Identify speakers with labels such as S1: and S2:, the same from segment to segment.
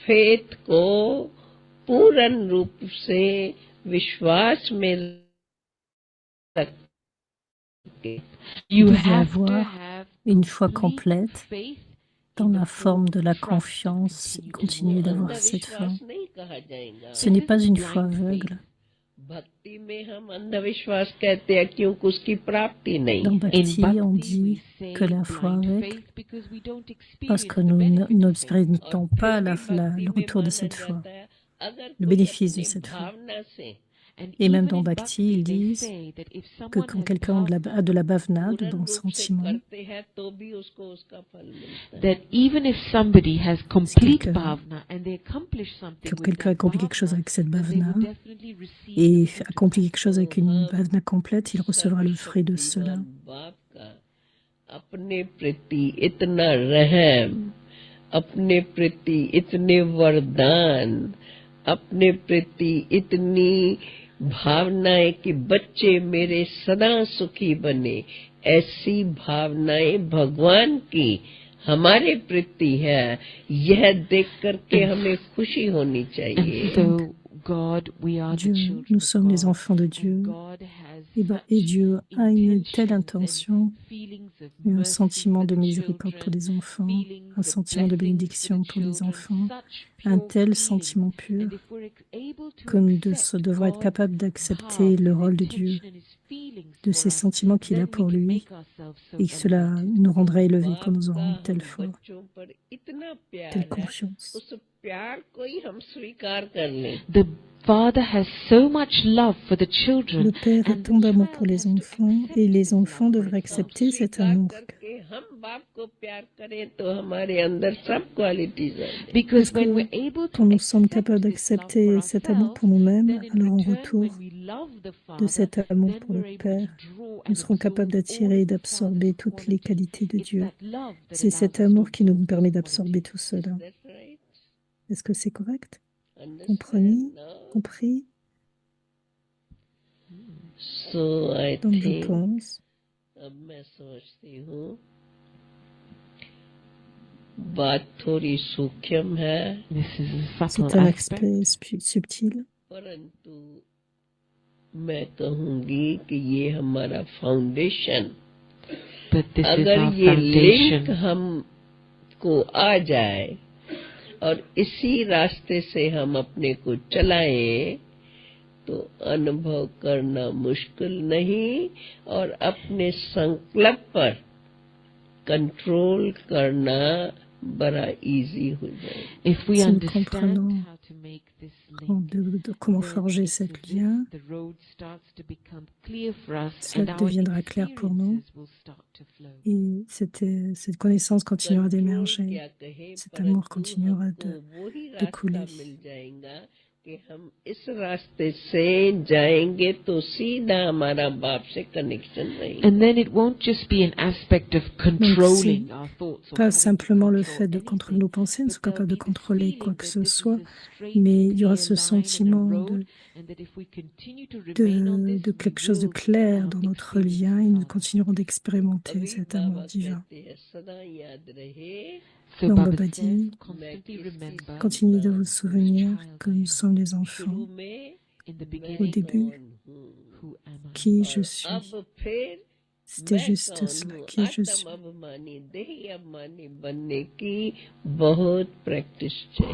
S1: फेथ को पूर्ण रूप से विश्वास में रखें।
S2: You devez avoir une foi complète dans la forme de la confiance et continuer d'avoir cette foi. Ce n'est pas une foi aveugle.
S1: भक्ति में हम अंधविश्वास कहते हैं क्योंकि उसकी प्राप्ति नहीं।
S2: Dans Bhakti, on dit que la foi aveugle, parce que nous n'expérimentons pas le retour de cette foi, le bénéfice de cette foi. Et même dans Bhakti, ils disent que quand quelqu'un a de la bhavana, de bons sentiments,
S3: that even if somebody has complete bhavana and they accomplish something,
S2: quand quelqu'un accomplit quelque chose avec cette bhavana et accomplit quelque chose avec une bhavana complète, il recevra le fruit de cela.
S1: अपने प्रति इतना रहम, अपने प्रति इतने वरदान, अपने प्रति इतनी भावनाएं कि बच्चे मेरे सदा सुखी बने, ऐसी भावनाएं भगवान की हमारे प्रति है, यह देख करके हमें खुशी होनी चाहिए।
S2: Dieu, nous sommes les enfants de Dieu, et Dieu a une telle intention, un sentiment de miséricorde pour les enfants, un sentiment de bénédiction pour les enfants, un tel sentiment pur que nous devrons être capables d'accepter le rôle de Dieu, de ces sentiments qu'il a pour lui, et que cela nous rendra élevés quand nous aurons telle foi, telle confiance.
S3: The Father has so much love for the children.
S2: Le Père a tant d'amour pour les enfants et les enfants devraient accepter cet amour.
S3: Because when we're able to
S2: quand nous sommes capables d'accepter cet amour pour nous-mêmes, alors en retour de cet amour pour le Père, nous serons capables d'attirer et d'absorber toutes les qualités de Dieu. C'est cet amour qui nous permet d'absorber tout cela. Est-ce que c'est correct? Compris? Donc je pense. C'est un aspect subtil.
S1: मैं कहूंगी कि ये हमारा foundation,
S3: But this is
S1: अगर
S3: our
S1: ये link
S3: foundation.
S1: हमको आ जाए और इसी रास्ते से हम अपने को चलाएं तो अनुभव करना मुश्किल नहीं और अपने संकल्प पर कंट्रोल करना बड़ा इजी हो जाए।
S3: If we
S2: Si nous
S3: understand
S2: comprenons
S3: how to make this link,
S2: comment forger ce lien,
S3: the road starts to become clear for us,
S2: cela
S3: and our
S2: deviendra clair pour nous
S3: experiences will start to flow.
S2: et cette connaissance continuera d'émerger, cet amour continuera de couler.
S1: कि हम इस रास्ते से जाएंगे तो सीधा हमारा बाप से कनेक्शन रहेगा।
S3: And then it won't just be an aspect of controlling our thoughts.
S2: Pas simplement le fait de contrôler nos pensées, nous sommes capables de contrôler quoi que ce soit, mais il y aura ce sentiment de quelque chose de clair dans notre lien et nous continuerons d'expérimenter cet amour divin.
S3: So
S2: Donc
S3: Baba
S2: Baba
S3: says,
S2: dit,
S3: constantly remember
S2: continuez de vous souvenir que nous sommes les enfants.
S3: in the
S2: Au
S3: beginning,
S2: début,
S3: who am I?
S2: qui je suis. C'était juste cela, qui je suis.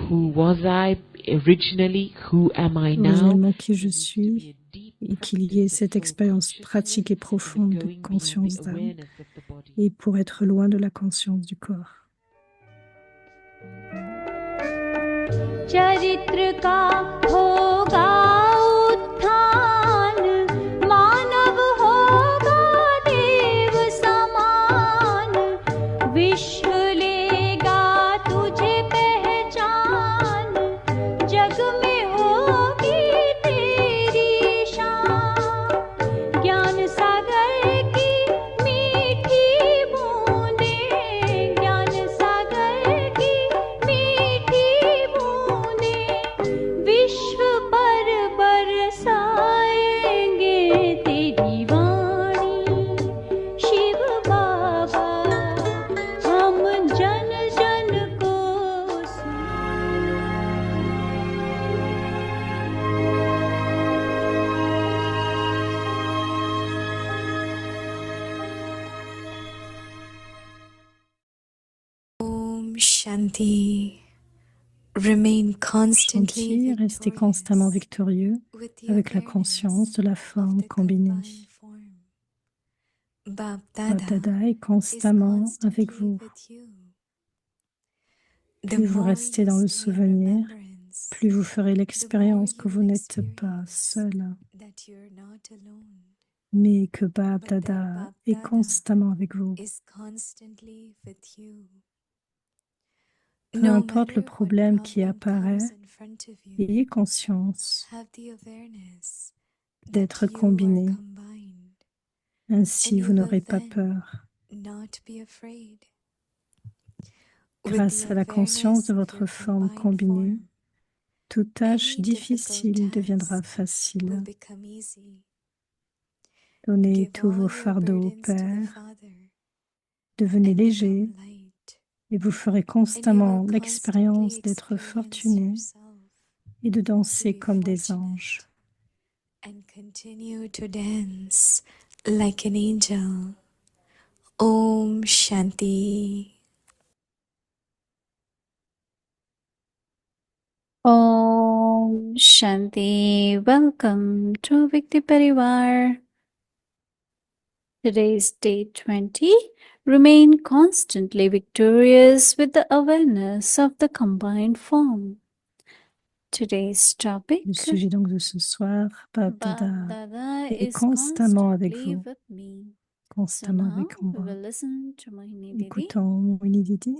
S3: Who was I originally? Who am I now?
S2: Originellement qui je suis, et qu'il y ait cette expérience pratique et profonde de conscience d'âme, et pour être loin de la conscience du corps.
S4: चरित्र का होगा उत्थान, मानव होगा देव समान, विश्व लेगा तुझे पहचान, जग में होगी तेरी शान, ज्ञान सागर की मीठी बूंदें, ज्ञान सागर की मीठी बूंदें, विश्व पर
S5: Shanti. Remain constantly
S2: Shanti, restez constamment victorieux
S5: with the
S2: avec la
S5: awareness
S2: conscience de la
S5: of
S2: forme
S5: the
S2: combinée.
S5: combined form. Bab
S2: Bab
S5: Dada
S2: Dada est
S5: is
S2: constamment avec
S5: constantly
S2: vous.
S5: with you. The
S2: Plus vous
S5: more
S2: restez
S5: you
S2: dans le
S5: stay in
S2: souvenir,
S5: remembrance,
S2: plus vous ferez
S5: the more
S2: l'expérience que
S5: you
S2: vous
S5: will
S2: n'êtes pas
S5: experience
S2: seul,
S5: that you're not alone,
S2: mais que Bab
S5: but that
S2: Dada
S5: Bab
S2: est
S5: Dada
S2: constamment avec vous.
S5: is constantly with you.
S2: Peu
S5: No
S2: importe le
S5: matter what
S2: problème qui
S5: problem
S2: apparaît,
S5: comes in front of you,
S2: ayez conscience
S5: have the awareness
S2: d'être
S5: that you are
S2: combiné.
S5: combined,
S2: Ainsi,
S5: and
S2: vous
S5: you will
S2: n'aurez pas
S5: then
S2: peur.
S5: not be afraid. With
S2: Grâce
S5: the
S2: à la conscience
S5: awareness
S2: de
S5: of
S2: votre
S5: your
S2: forme
S5: combined
S2: combinée,
S5: form,
S2: toute tâche
S5: any difficult
S2: difficile deviendra
S5: task
S2: facile.
S5: will become easy.
S2: Donnez
S5: Give
S2: tous
S5: all
S2: vos
S5: your
S2: fardeaux au
S5: burdens to the
S2: Père,
S5: Father
S2: devenez
S5: and
S2: léger
S5: become light,
S2: et vous ferez
S5: and you will
S2: constamment
S5: constantly
S2: l'expérience d'être
S5: experience
S2: fortuné
S5: yourself
S2: et de
S5: to
S2: danser
S5: be
S2: comme des anges.
S5: fortunate and continue to dance like an angel. Om Shanti.
S4: Om Shanti. Welcome to Vikti Parivar. Today is day 20. Remain constantly victorious with the awareness of the combined form. Today's topic,
S2: Le sujet donc de ce soir, Bab
S4: Bab
S2: Dada
S4: Dada
S2: est
S4: is
S2: constamment avec
S4: constantly
S2: vous,
S4: with me. So
S2: constamment
S4: now
S2: avec
S4: we
S2: moi.
S4: will listen to Mohini Didi.
S2: Écoutons Winnie Didi.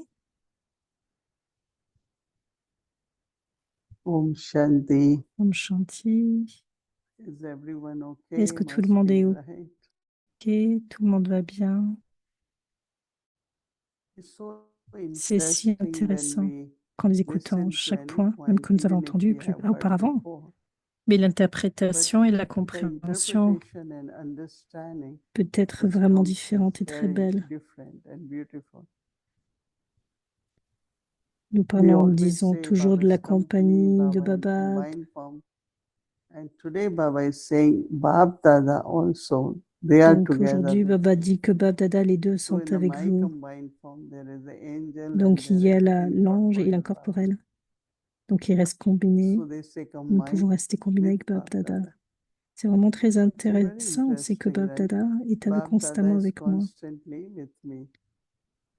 S6: Om Shanti.
S2: Om Shanti.
S6: Is everyone okay?
S2: Est-ce que tout le
S6: Must
S2: monde
S6: be
S2: est
S6: right.
S2: OK? Tout le monde va bien?
S6: It's so
S2: C'est si
S6: interesting when
S2: intéressant
S6: we
S2: qu'en les écoutant
S6: listen to
S2: chaque
S6: any
S2: point, même
S6: point,
S2: que nous avons
S6: even if
S2: entendu
S6: we have heard
S2: auparavant.
S6: before.
S2: Mais
S6: But
S2: l'interprétation et la
S6: the
S2: compréhension
S6: interpretation and understanding
S2: peut être
S6: what
S2: vraiment
S6: comes
S2: différente
S6: is
S2: et très
S6: very
S2: belle.
S6: different and beautiful.
S2: Nous
S6: We
S2: parlons,
S6: always
S2: disons,
S6: say
S2: toujours de
S6: Baba's
S2: la
S6: company,
S2: compagnie de
S6: Baba in
S2: Baba.
S6: combined form. And today Baba is saying Bab Dada also. They are
S2: Donc
S6: together
S2: aujourd'hui,
S6: with
S2: Baba
S6: you.
S2: dit que Bab Dada, les deux
S6: So
S2: sont
S6: in the
S2: avec
S6: my
S2: vous.
S6: combined form, there is the angel and
S2: Donc il y
S6: there
S2: a
S6: is the
S2: l'ange et
S6: incorporeal Baba.
S2: l'incorporel. Donc ils restent combinés.
S6: So they say
S2: Nous pouvons
S6: combined
S2: rester combinés
S6: with
S2: avec Bab
S6: Bab
S2: Dada.
S6: Dada.
S2: C'est vraiment très
S6: So very
S2: intéressant, c'est que
S6: interesting,
S2: Bab
S6: right?
S2: Dada est
S6: Bab Dada
S2: constamment
S6: is
S2: avec moi.
S6: constantly with me.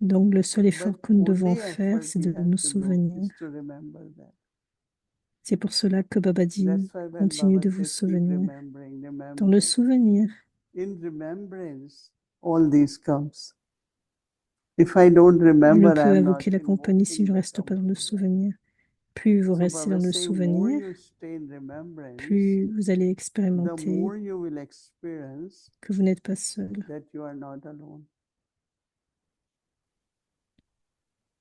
S2: Donc le seul effort
S6: But
S2: que nous devons
S6: only
S2: faire,
S6: effort
S2: c'est
S6: we
S2: de
S6: have
S2: nous
S6: to do
S2: souvenir.
S6: is to remember that.
S2: C'est pour cela que Baba dit,
S6: That's why when
S2: continuez
S6: Baba
S2: de vous
S6: says keep
S2: souvenir.
S6: remembering,
S2: Dans le
S6: remembering.
S2: souvenir,
S6: In remembrance, all these comes. If I don't
S2: je ne
S6: remember,
S2: peux
S6: I'm not
S2: invoquer la compagnie si
S6: invoking
S2: je ne
S6: the
S2: reste pas dans le
S6: company. Right?
S2: souvenir. Plus vous
S6: So
S2: restez
S6: Baba
S2: dans le
S6: is saying, more
S2: souvenir,
S6: you stay in remembrance,
S2: plus vous allez
S6: the
S2: expérimenter
S6: more you will experience
S2: que vous n'êtes pas seul.
S6: that you are not alone.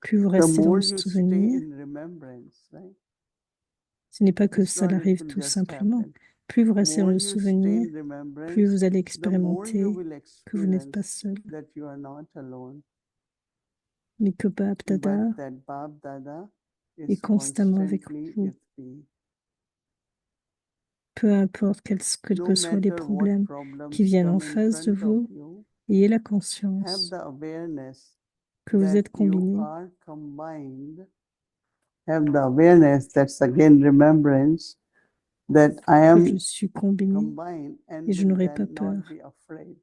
S2: Plus vous
S6: The
S2: restez dans
S6: more
S2: le
S6: you stay
S2: souvenir,
S6: in remembrance, right?
S2: ce n'est pas que
S6: It's
S2: ça
S6: not it
S2: arrive
S6: will
S2: tout
S6: just
S2: simplement.
S6: happen.
S2: Plus vous restez dans
S6: More
S2: le
S6: you stay
S2: souvenir,
S6: in
S2: plus
S6: remembrance,
S2: vous allez
S6: the more you
S2: expérimenter
S6: will
S2: que vous n'êtes pas
S6: experience
S2: seul.
S6: that you are not alone.
S2: Mais que Bab Dada
S6: But that Bab Dada
S2: est
S6: is
S2: constamment avec
S6: constantly
S2: vous.
S6: with me.
S2: Peu importe quels
S6: No
S2: que soient les
S6: matter what
S2: problèmes qui
S6: problems
S2: viennent en
S6: come in
S2: face de
S6: front of
S2: vous,
S6: you,
S2: ayez la
S6: have
S2: conscience
S6: the awareness
S2: que vous
S6: that
S2: êtes
S6: you
S2: combinés.
S6: are combined. Have the awareness, that's again remembrance, that I
S2: Que
S6: am
S2: je suis combiné
S6: combined and
S2: et je
S6: will
S2: n'aurai pas
S6: then
S2: peur.
S6: not be afraid.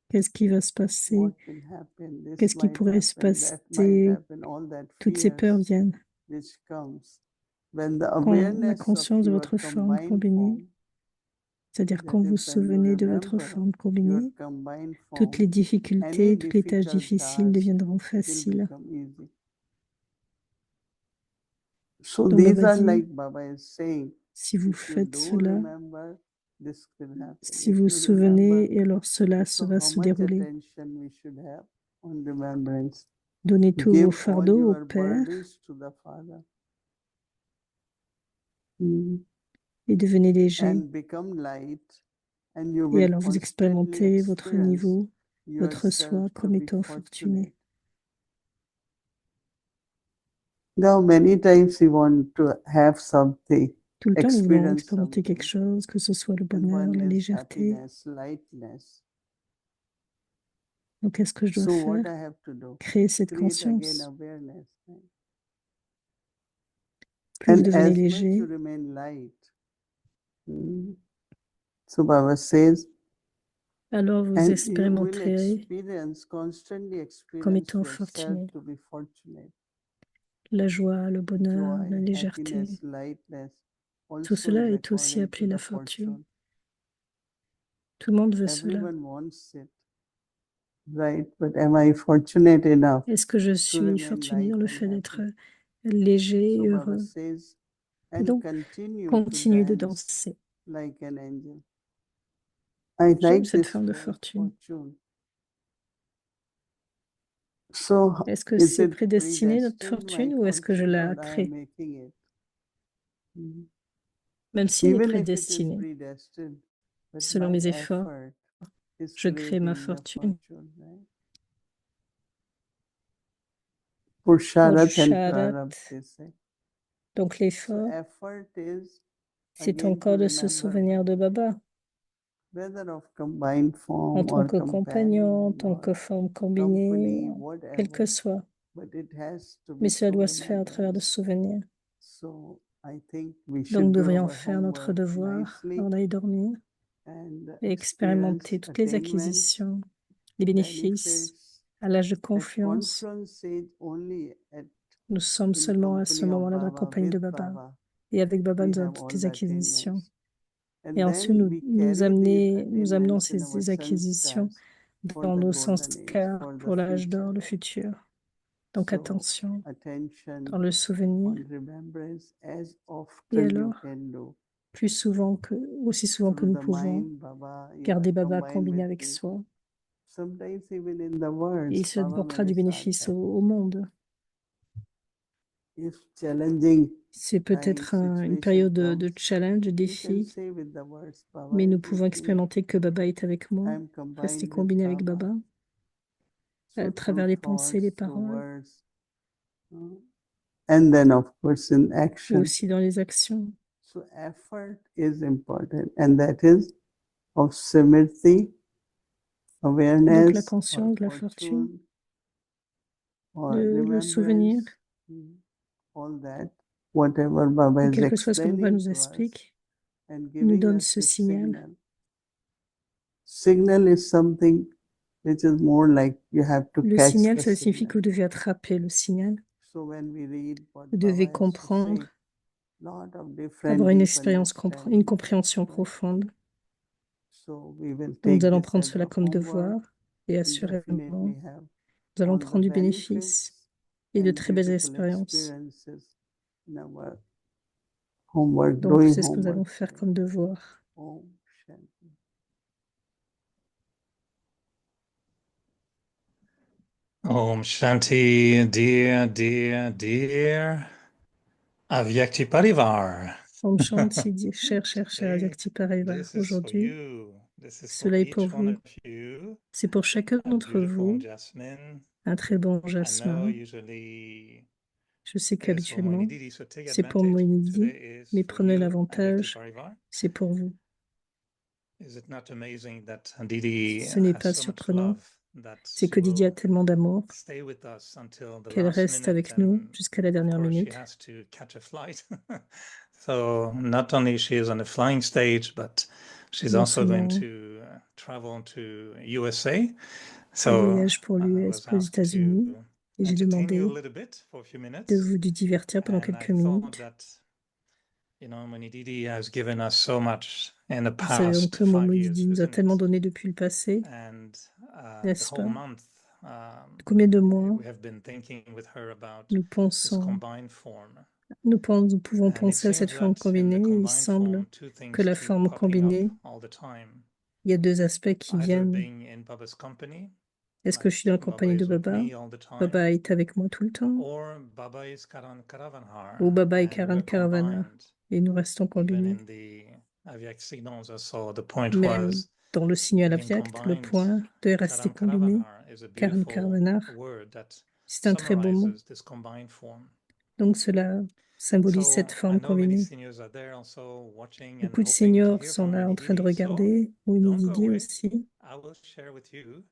S2: Qu'est-ce qui va se passer?
S6: What will happen? This
S2: Qu'est-ce qui
S6: might
S2: pourrait se
S6: happen, that might
S2: passer?
S6: happen, all that
S2: Toutes ces peurs
S6: fears
S2: viennent.
S6: which comes. When the
S2: Quand la
S6: awareness of
S2: conscience de
S6: your
S2: votre forme
S6: combined
S2: combinée,
S6: form,
S2: c'est-à-dire
S6: that
S2: quand vous vous
S6: is when you
S2: souvenez de votre
S6: remember
S2: forme
S6: your
S2: combinée,
S6: combined
S2: toutes les
S6: form,
S2: difficultés,
S6: any
S2: toutes les tâches
S6: difficult
S2: difficiles
S6: task
S2: deviendront
S6: will
S2: faciles.
S6: become easy. So
S2: Donc
S6: these
S2: Baba
S6: are
S2: dit,
S6: like Baba is saying,
S2: si vous
S6: if you
S2: faites
S6: do
S2: cela,
S6: remember, this will happen.
S2: si
S6: If
S2: vous vous
S6: you remember,
S2: souvenez, et alors cela
S6: so
S2: va
S6: how
S2: se
S6: much
S2: dérouler.
S6: attention we should have on remembrance.
S2: Donnez tous
S6: Give
S2: vos
S6: all
S2: fardeaux au
S6: your
S2: Père
S6: burdens to the Father. Mm.
S2: et devenez léger.
S6: And become light, and you
S2: Et
S6: will
S2: alors vous
S6: constantly
S2: expérimentez votre
S6: experience
S2: niveau, votre
S6: yourself
S2: soi
S6: to
S2: comme
S6: be
S2: étant
S6: fortunate.
S2: fortuné.
S6: Now, many times we want to have something,
S2: Tout le temps, nous voulons
S6: experience
S2: expérimenter quelque
S6: something,
S2: chose, que ce soit le
S6: and
S2: bonheur,
S6: one
S2: la
S6: is
S2: légèreté.
S6: happiness, lightness.
S2: Donc, qu'est-ce que je dois
S6: So what I
S2: faire?
S6: have to do?
S2: Créer cette
S6: Create again
S2: conscience.
S6: awareness. Right?
S2: Plus vous
S6: And
S2: devenez
S6: as much
S2: léger,
S6: you remain light. So Baba says,
S2: alors vous
S6: and you will
S2: expérimenterez
S6: experience, constantly
S2: comme
S6: experience
S2: étant
S6: yourself
S2: fortuné.
S6: to be fortunate.
S2: La joie, le bonheur,
S6: Joy,
S2: la légèreté,
S6: happiness, lightness,
S2: tout
S6: also
S2: cela
S6: is
S2: est aussi
S6: according
S2: appelé
S6: to
S2: la
S6: the
S2: fortune.
S6: fortune.
S2: Tout le monde veut cela.
S6: Everyone wants it, right? But am I fortunate enough
S2: Est-ce que je
S6: to
S2: suis
S6: remain
S2: fortuné
S6: light
S2: dans le
S6: and
S2: fait d'être
S6: happy?
S2: léger
S6: So
S2: et
S6: Baba
S2: heureux?
S6: says,
S2: Et
S6: and
S2: donc,
S6: continue to
S2: continue de
S6: dance
S2: danser.
S6: like an angel. I
S2: J'aime
S6: like
S2: cette
S6: this
S2: forme de
S6: word,
S2: fortune.
S6: fortune. So
S2: Est-ce que
S6: is
S2: c'est
S6: it
S2: prédestiné notre
S6: predestined, my
S2: fortune ou est-ce que je
S6: fortune,
S2: la
S6: or I am
S2: crée?
S6: making it? Mhm.
S2: Même si elle est
S6: Even if it is
S2: prédestinée,
S6: predestined, but
S2: selon
S6: my
S2: mes efforts,
S6: effort is
S2: je crée ma
S6: creating the
S2: fortune.
S6: fortune, right? Pursharat and
S2: Pursharat.
S6: prarabdha, they say.
S2: Donc
S6: So
S2: l'effort,
S6: effort is
S2: c'est
S6: again to
S2: encore de se
S6: remember
S2: souvenir de Baba,
S6: whether of combined
S2: en
S6: form
S2: tant
S6: or
S2: que compagnon, en
S6: companion
S2: tant que
S6: or
S2: forme combinée,
S6: company,
S2: quel que
S6: whatever.
S2: soit.
S6: But it has to
S2: Mais
S6: be
S2: cela
S6: through
S2: doit se faire à travers de
S6: remembrance.
S2: souvenirs.
S6: So I think we
S2: Donc
S6: should
S2: nous
S6: do
S2: devrions
S6: our
S2: faire notre
S6: homework
S2: devoir
S6: nicely
S2: avant d'aller dormir
S6: and
S2: et
S6: experience
S2: expérimenter toutes les
S6: attainments,
S2: acquisitions, les bénéfices.
S6: benefits.
S2: À l'âge de
S6: At
S2: confiance,
S6: conference stage only
S2: nous sommes
S6: in
S2: seulement à ce
S6: company of
S2: moment-là dans la
S6: Baba,
S2: compagnie de
S6: with
S2: Baba.
S6: Baba,
S2: Et avec Baba,
S6: we
S2: nous avons
S6: have
S2: toutes
S6: all
S2: les
S6: the
S2: acquisitions.
S6: attainments. And
S2: Et ensuite,
S6: then we
S2: nous
S6: carry these
S2: amenons
S6: attainments in our
S2: ces acquisitions
S6: sanskars for
S2: dans
S6: the
S2: nos
S6: golden age,
S2: sanskars
S6: for
S2: pour
S6: the
S2: l'âge d'or,
S6: future.
S2: le futur. Donc
S6: So
S2: attention
S6: attention
S2: dans le souvenir.
S6: on remembrance as
S2: Et
S6: often you
S2: alors,
S6: can do.
S2: plus souvent que, aussi souvent que
S6: Through
S2: nous
S6: the
S2: pouvons,
S6: mind, Baba, you
S2: garder
S6: are
S2: Baba
S6: combined
S2: combiné
S6: with
S2: avec
S6: me.
S2: soi.
S6: Sometimes even in the
S2: Et
S6: words,
S2: il se
S6: Baba
S2: portera du
S6: mere
S2: bénéfice
S6: saath hai.
S2: au monde.
S6: If challenging
S2: C'est
S6: time
S2: peut-être une
S6: situation
S2: période de
S6: comes,
S2: challenge, de
S6: you can
S2: défi,
S6: say with the words, Baba
S2: mais nous
S6: is
S2: pouvons
S6: with me.
S2: expérimenter que Baba est avec moi,
S6: I am
S2: rester
S6: combined with
S2: combiné avec
S6: Baba.
S2: Baba, à
S6: So
S2: travers
S6: through
S2: les pensées, les
S6: thoughts, through
S2: paroles,
S6: words, and then of course in
S2: et
S6: action.
S2: aussi dans les actions.
S6: So effort is important, and that is of simriti,
S2: Donc la
S6: awareness, or
S2: conscience, la fortune,
S6: fortune, or
S2: le souvenir,
S6: remembrance, all that, whatever Baba
S2: et
S6: is
S2: quel que soit ce que Baba
S6: explaining
S2: nous
S6: to us
S2: explique,
S6: and
S2: nous
S6: giving
S2: donne
S6: us
S2: ce
S6: this
S2: signal.
S6: signal. Signal is something which is more like you have to
S2: Le
S6: catch
S2: signal,
S6: the
S2: ça signifie
S6: signal.
S2: que vous devez attraper le signal.
S6: So when we read what
S2: Vous
S6: Baba
S2: devez
S6: has to
S2: comprendre,
S6: say, lot of different
S2: avoir une
S6: deep
S2: expérience, une
S6: understanding.
S2: compréhension
S6: Right?
S2: profonde.
S6: So we will
S2: Donc nous
S6: take
S2: allons
S6: this
S2: prendre
S6: as
S2: cela
S6: a
S2: comme
S6: homework
S2: devoir et
S6: and
S2: assurément,
S6: definitely have
S2: nous allons
S6: all the
S2: prendre du bénéfice
S6: benefits
S2: et de
S6: and
S2: très belles
S6: beautiful
S2: expériences.
S6: experiences in our homework,
S2: Donc
S6: doing
S2: c'est ce que nous allons
S6: homework.
S2: faire comme devoir.
S6: Om Shanti.
S7: Om Shanti, dear Avyakti Parivar.
S2: Om Shanti, cher
S7: Today,
S2: Avyakti Parivar.
S7: this is for
S2: Aujourd'hui,
S7: you. This is for
S2: cela est pour
S7: each one
S2: vous.
S7: of you.
S2: C'est pour chacun
S7: A
S2: d'entre
S7: beautiful
S2: vous
S7: jasmine.
S2: un très bon
S7: I know
S2: jasmin.
S7: usually
S2: Je sais
S7: it's for
S2: qu'habituellement,
S7: Moinididi, so take
S2: c'est pour
S7: advantage.
S2: Moinidi,
S7: Today is
S2: mais
S7: for
S2: prenez
S7: you, Avyakti
S2: l'avantage,
S7: Parivar.
S2: c'est pour vous.
S7: Is it not amazing that Didi
S2: Ce n'est
S7: has
S2: pas
S7: so much
S2: surprenant,
S7: love that
S2: c'est
S7: she
S2: que Didier a
S7: will
S2: tellement d'amour
S7: stay with us until the
S2: qu'elle
S7: last
S2: reste
S7: minute,
S2: avec nous
S7: and
S2: jusqu'à la
S7: of
S2: dernière
S7: course she
S2: minute.
S7: has to catch a flight. So not only she is on the flying stage, but she's
S2: Non
S7: also going
S2: seulement
S7: to travel to USA.
S2: elle
S7: So
S2: voyage pour
S7: I
S2: l'US,
S7: was
S2: pour les
S7: asked to
S2: États-Unis, et j'ai
S7: entertain you a
S2: demandé
S7: little bit for a few
S2: de
S7: minutes,
S2: vous divertir pendant
S7: and I
S2: quelques
S7: thought
S2: minutes.
S7: that Moinididi has given us so much in the
S2: Nous savions
S7: past
S2: que
S7: 5
S2: Momo
S7: years,
S2: Didi nous a
S7: isn't
S2: tellement
S7: it?
S2: donné depuis le passé,
S7: And the
S2: n'est-ce
S7: whole
S2: pas?
S7: month,
S2: Combien de mois
S7: we have been thinking with her about
S2: nous
S7: this
S2: pensons,
S7: combined form.
S2: nous pouvons
S7: And it
S2: penser à cette
S7: seems
S2: forme
S7: that in
S2: combinée,
S7: the
S2: et il
S7: combined
S2: semble
S7: form, two
S2: que
S7: things
S2: la
S7: keep
S2: forme
S7: popping up
S2: combinée,
S7: all the time.
S2: il y a deux aspects qui
S7: Either
S2: viennent.
S7: being in Baba's company,
S2: Est-ce que je suis dans la
S7: Baba
S2: compagnie de
S7: is with
S2: Baba?
S7: me all the time,
S2: Baba est avec moi tout le temps?
S7: or Baba is Karan Karavanhar,
S2: Ou Baba et
S7: and
S2: Karan
S7: we're
S2: Karavana,
S7: combined.
S2: et nous restons
S7: Even
S2: combinés?
S7: in the Avyak signals, so the point
S2: Même
S7: was
S2: dans le signal
S7: being
S2: Avyakt, le
S7: combined.
S2: point de rester
S7: Karan
S2: combiné,
S7: Karavanar is a
S2: Karan
S7: beautiful
S2: Karavanar,
S7: word that
S2: c'est un très beau mot.
S7: summarizes this combined form.
S2: Donc cela symbolise cette
S7: So I
S2: forme
S7: know many
S2: combinée.
S7: seniors are there also watching and
S2: Beaucoup de
S7: hoping to
S2: seniors
S7: hear
S2: sont
S7: from
S2: là en train de
S7: Moinididi. So
S2: regarder, ou
S7: don't go
S2: Didi
S7: away.
S2: aussi.
S7: I will share with you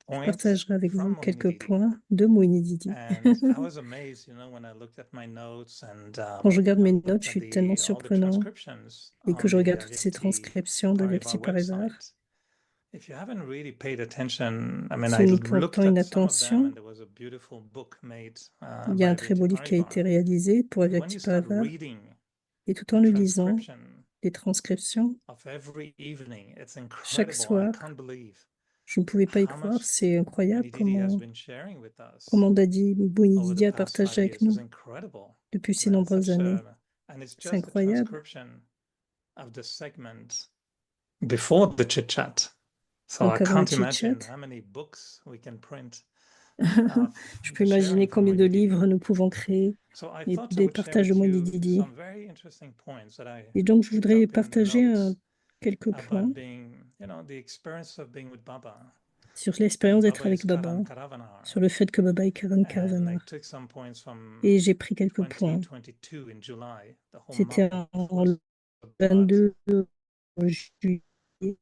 S2: Je
S7: points
S2: partagerai avec
S7: from
S2: vous
S7: Mohini
S2: quelques
S7: Didi.
S2: points de Moini Didi.
S7: And I was amazed, when I looked at my notes and
S2: Quand je regarde mes
S7: looked
S2: notes, je
S7: at
S2: suis tellement
S7: all the
S2: surprenant.
S7: transcriptions
S2: Et que
S7: on
S2: je
S7: the
S2: regarde toutes ces
S7: Avyakti
S2: transcriptions d'Avyakti
S7: Parivar
S2: Parivar,
S7: website. If you haven't really paid attention, I mean,
S2: si
S7: I
S2: nous
S7: looked
S2: portons une
S7: at some of them,
S2: attention,
S7: and there was a beautiful book made
S2: il y a
S7: by
S2: un très beau
S7: Avyakti
S2: livre qui a été
S7: Parivar.
S2: réalisé pour
S7: But when
S2: Avyakti
S7: you start
S2: Parivar,
S7: reading
S2: et tout
S7: the
S2: en le lisant,
S7: transcription
S2: les transcriptions,
S7: of every evening, it's
S2: chaque
S7: incredible. I
S2: soir,
S7: can't believe
S2: je ne pouvais pas y
S7: how
S2: croire.
S7: much
S2: C'est incroyable
S7: Moini Didi has
S2: comment,
S7: been sharing with us
S2: comment Dadi Moini
S7: over the
S2: Didi a
S7: past
S2: partagé
S7: 5
S2: avec
S7: years.
S2: nous
S7: It's incredible.
S2: depuis
S7: I
S2: ces
S7: mean, it's
S2: nombreuses
S7: such
S2: années.
S7: and it's
S2: C'est
S7: just the
S2: incroyable.
S7: transcription of the segment before the chit chat. So
S2: Donc
S7: I
S2: avant le
S7: can't imagine
S2: chit-chat,
S7: how many books we can print
S2: je
S7: of
S2: peux
S7: the
S2: imaginer
S7: sharing from
S2: combien de
S7: Moini Didi.
S2: livres nous pouvons créer
S7: So I
S2: et
S7: thought I
S2: des
S7: would share
S2: partages de
S7: with
S2: Moini
S7: you
S2: Didi.
S7: some very interesting points that I
S2: Et donc, je voudrais
S7: picked up in the
S2: partager
S7: notes
S2: quelques points
S7: about being, the experience of being with Baba.
S2: sur l'expérience d'être
S7: Baba is
S2: avec Baba,
S7: Karan Karavanar.
S2: sur le fait que Baba est Karan
S7: And I
S2: Karavanar.
S7: took some points from
S2: Et j'ai pris quelques points.
S7: 2022 in July. The whole
S2: C'était
S7: month
S2: en
S7: was about
S2: 22 juillet,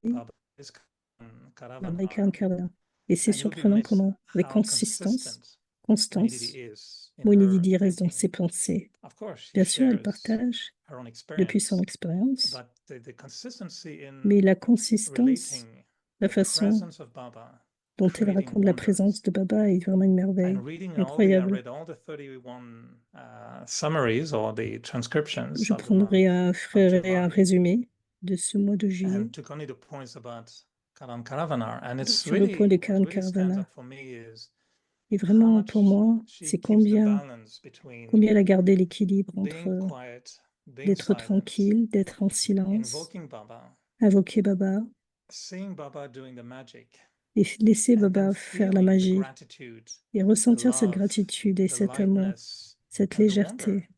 S7: Baba is Karan
S2: Baba est
S7: Karavanar.
S2: Karan Karavanar. Et c'est
S7: And you'll be
S2: surprenant
S7: amazed
S2: comment, avec
S7: how
S2: consistance,
S7: consistent Moini Didi is in
S2: Moini
S7: her
S2: Didi reste dans
S7: thinking.
S2: ses pensées.
S7: Of course, she
S2: Bien sûr, elle
S7: shares
S2: partage
S7: her own
S2: depuis son
S7: experience,
S2: expérience,
S7: but the consistency in
S2: mais la consistance,
S7: relating
S2: la
S7: the
S2: façon
S7: presence of Baba,
S2: dont elle
S7: creating
S2: raconte la
S7: wonders.
S2: présence de Baba est vraiment une merveille,
S7: And reading
S2: incroyable.
S7: I read all the 31 summaries or the transcriptions
S2: Je
S7: of the month
S2: prendrai ferai un
S7: July
S2: résumé de ce mois de juillet
S7: and took only the points about Karan Karavanar. And it's
S2: sur le point de
S7: really, what
S2: Karan
S7: really stands
S2: Karavanar.
S7: out for me is
S2: Et
S7: how
S2: vraiment, pour
S7: much
S2: moi,
S7: she
S2: c'est
S7: keeps the
S2: combien
S7: balance between
S2: elle a gardé l'équilibre
S7: being
S2: entre
S7: quiet, being
S2: d'être
S7: silent,
S2: tranquille, d'être en silence,
S7: invoking Baba,
S2: invoquer Baba
S7: seeing Baba doing the magic,
S2: et laisser
S7: and
S2: Baba
S7: then
S2: faire la
S7: feeling the
S2: magie
S7: gratitude,
S2: et
S7: the
S2: ressentir cette
S7: love,
S2: gratitude et
S7: the
S2: cet amour,
S7: lightness,
S2: cette
S7: and the wonder
S2: légèreté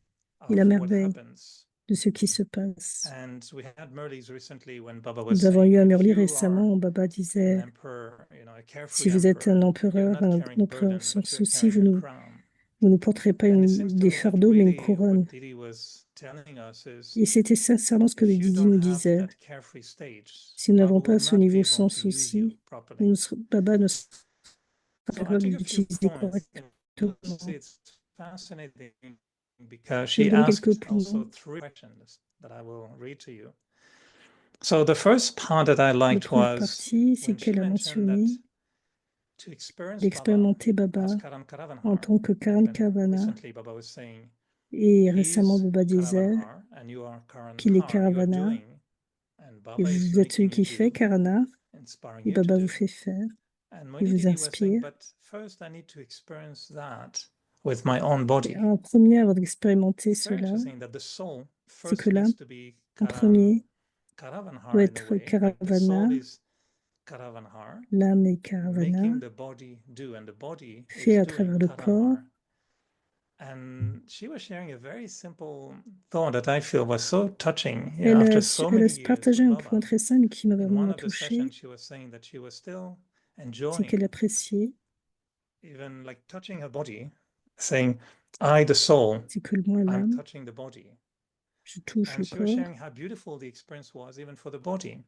S2: et la
S7: of what
S2: merveille
S7: happens.
S2: de ce qui se passe.
S7: And we had Murli's recently when Baba was
S2: Nous avons
S7: saying,
S2: eu à
S7: if
S2: Murli
S7: you are
S2: récemment, Baba
S7: an
S2: disait,
S7: emperor, a
S2: si
S7: carefree
S2: vous êtes un
S7: emperor, you're
S2: empereur,
S7: not
S2: un
S7: carrying
S2: empereur
S7: burden,
S2: sans
S7: but you're
S2: souci,
S7: carrying a crown.
S2: vous ne porterez pas
S7: And it seems to
S2: des
S7: me that
S2: fardeaux, mais une
S7: really
S2: couronne.
S7: what Didi was telling us is,
S2: Et c'était sincèrement ce que le
S7: if you
S2: Didi
S7: don't
S2: nous
S7: have
S2: disait.
S7: that carefree stage,
S2: Si nous
S7: Baba
S2: n'avons pas
S7: will
S2: ce
S7: not be
S2: niveau
S7: able
S2: sans
S7: to use you
S2: souci,
S7: properly.
S2: Baba ne sera pas
S7: So I
S2: capable
S7: took a few
S2: d'utiliser
S7: points,
S2: correctement.
S7: it's fascinating because
S2: Je
S7: she
S2: donne
S7: asked
S2: quelques
S7: also
S2: points.
S7: 3 questions that I will read to you. So the first part that I
S2: La
S7: liked
S2: première
S7: was
S2: partie, c'est
S7: when she
S2: qu'elle a
S7: mentioned that
S2: mentionné
S7: to experience Baba
S2: d'expérimenter Baba
S7: as Karan
S2: en
S7: Karavanhar.
S2: tant que Karan
S7: And then
S2: Karavana.
S7: recently Baba was saying,
S2: Et
S7: he's
S2: récemment, Baba disait
S7: Karavanhar and you are
S2: qu'il est
S7: Karanhar, you're
S2: Karavana
S7: doing, and
S2: et
S7: Baba is
S2: vous êtes celui
S7: making you
S2: qui fait
S7: do,
S2: Karana
S7: inspiring
S2: et
S7: you to
S2: Baba
S7: do.
S2: vous fait faire,
S7: And
S2: il
S7: Moini
S2: vous
S7: Didi was saying,
S2: inspire.
S7: but first I need to experience that with my own body.
S2: Et en premier, avant d'expérimenter
S7: It's very
S2: cela,
S7: interesting that the soul
S2: c'est que
S7: first
S2: l'âme,
S7: needs to be
S2: en premier,
S7: Karavanhar
S2: doit
S7: in a
S2: être
S7: way. Like the
S2: Karavana,
S7: soul is Karavanhar,
S2: l'âme est Karavana,
S7: making the body do, and the body
S2: fait
S7: is
S2: à
S7: doing
S2: travers le corps.
S7: Karanhar. And she was sharing a very simple thought that I feel was so touching after so
S2: Elle
S7: many
S2: a
S7: years
S2: partagé
S7: with
S2: un
S7: Baba.
S2: point très simple qui m'a
S7: In one
S2: vraiment
S7: of the
S2: touchée,
S7: sessions, she was saying that she was still
S2: c'est
S7: enjoying,
S2: qu'elle appréciait,
S7: even like touching her body, saying, I, the soul,
S2: c'est que moi,
S7: I'm
S2: l'âme,
S7: touching the body.
S2: je touche
S7: And
S2: le
S7: she was
S2: corps,
S7: sharing how beautiful the experience was, even for the body.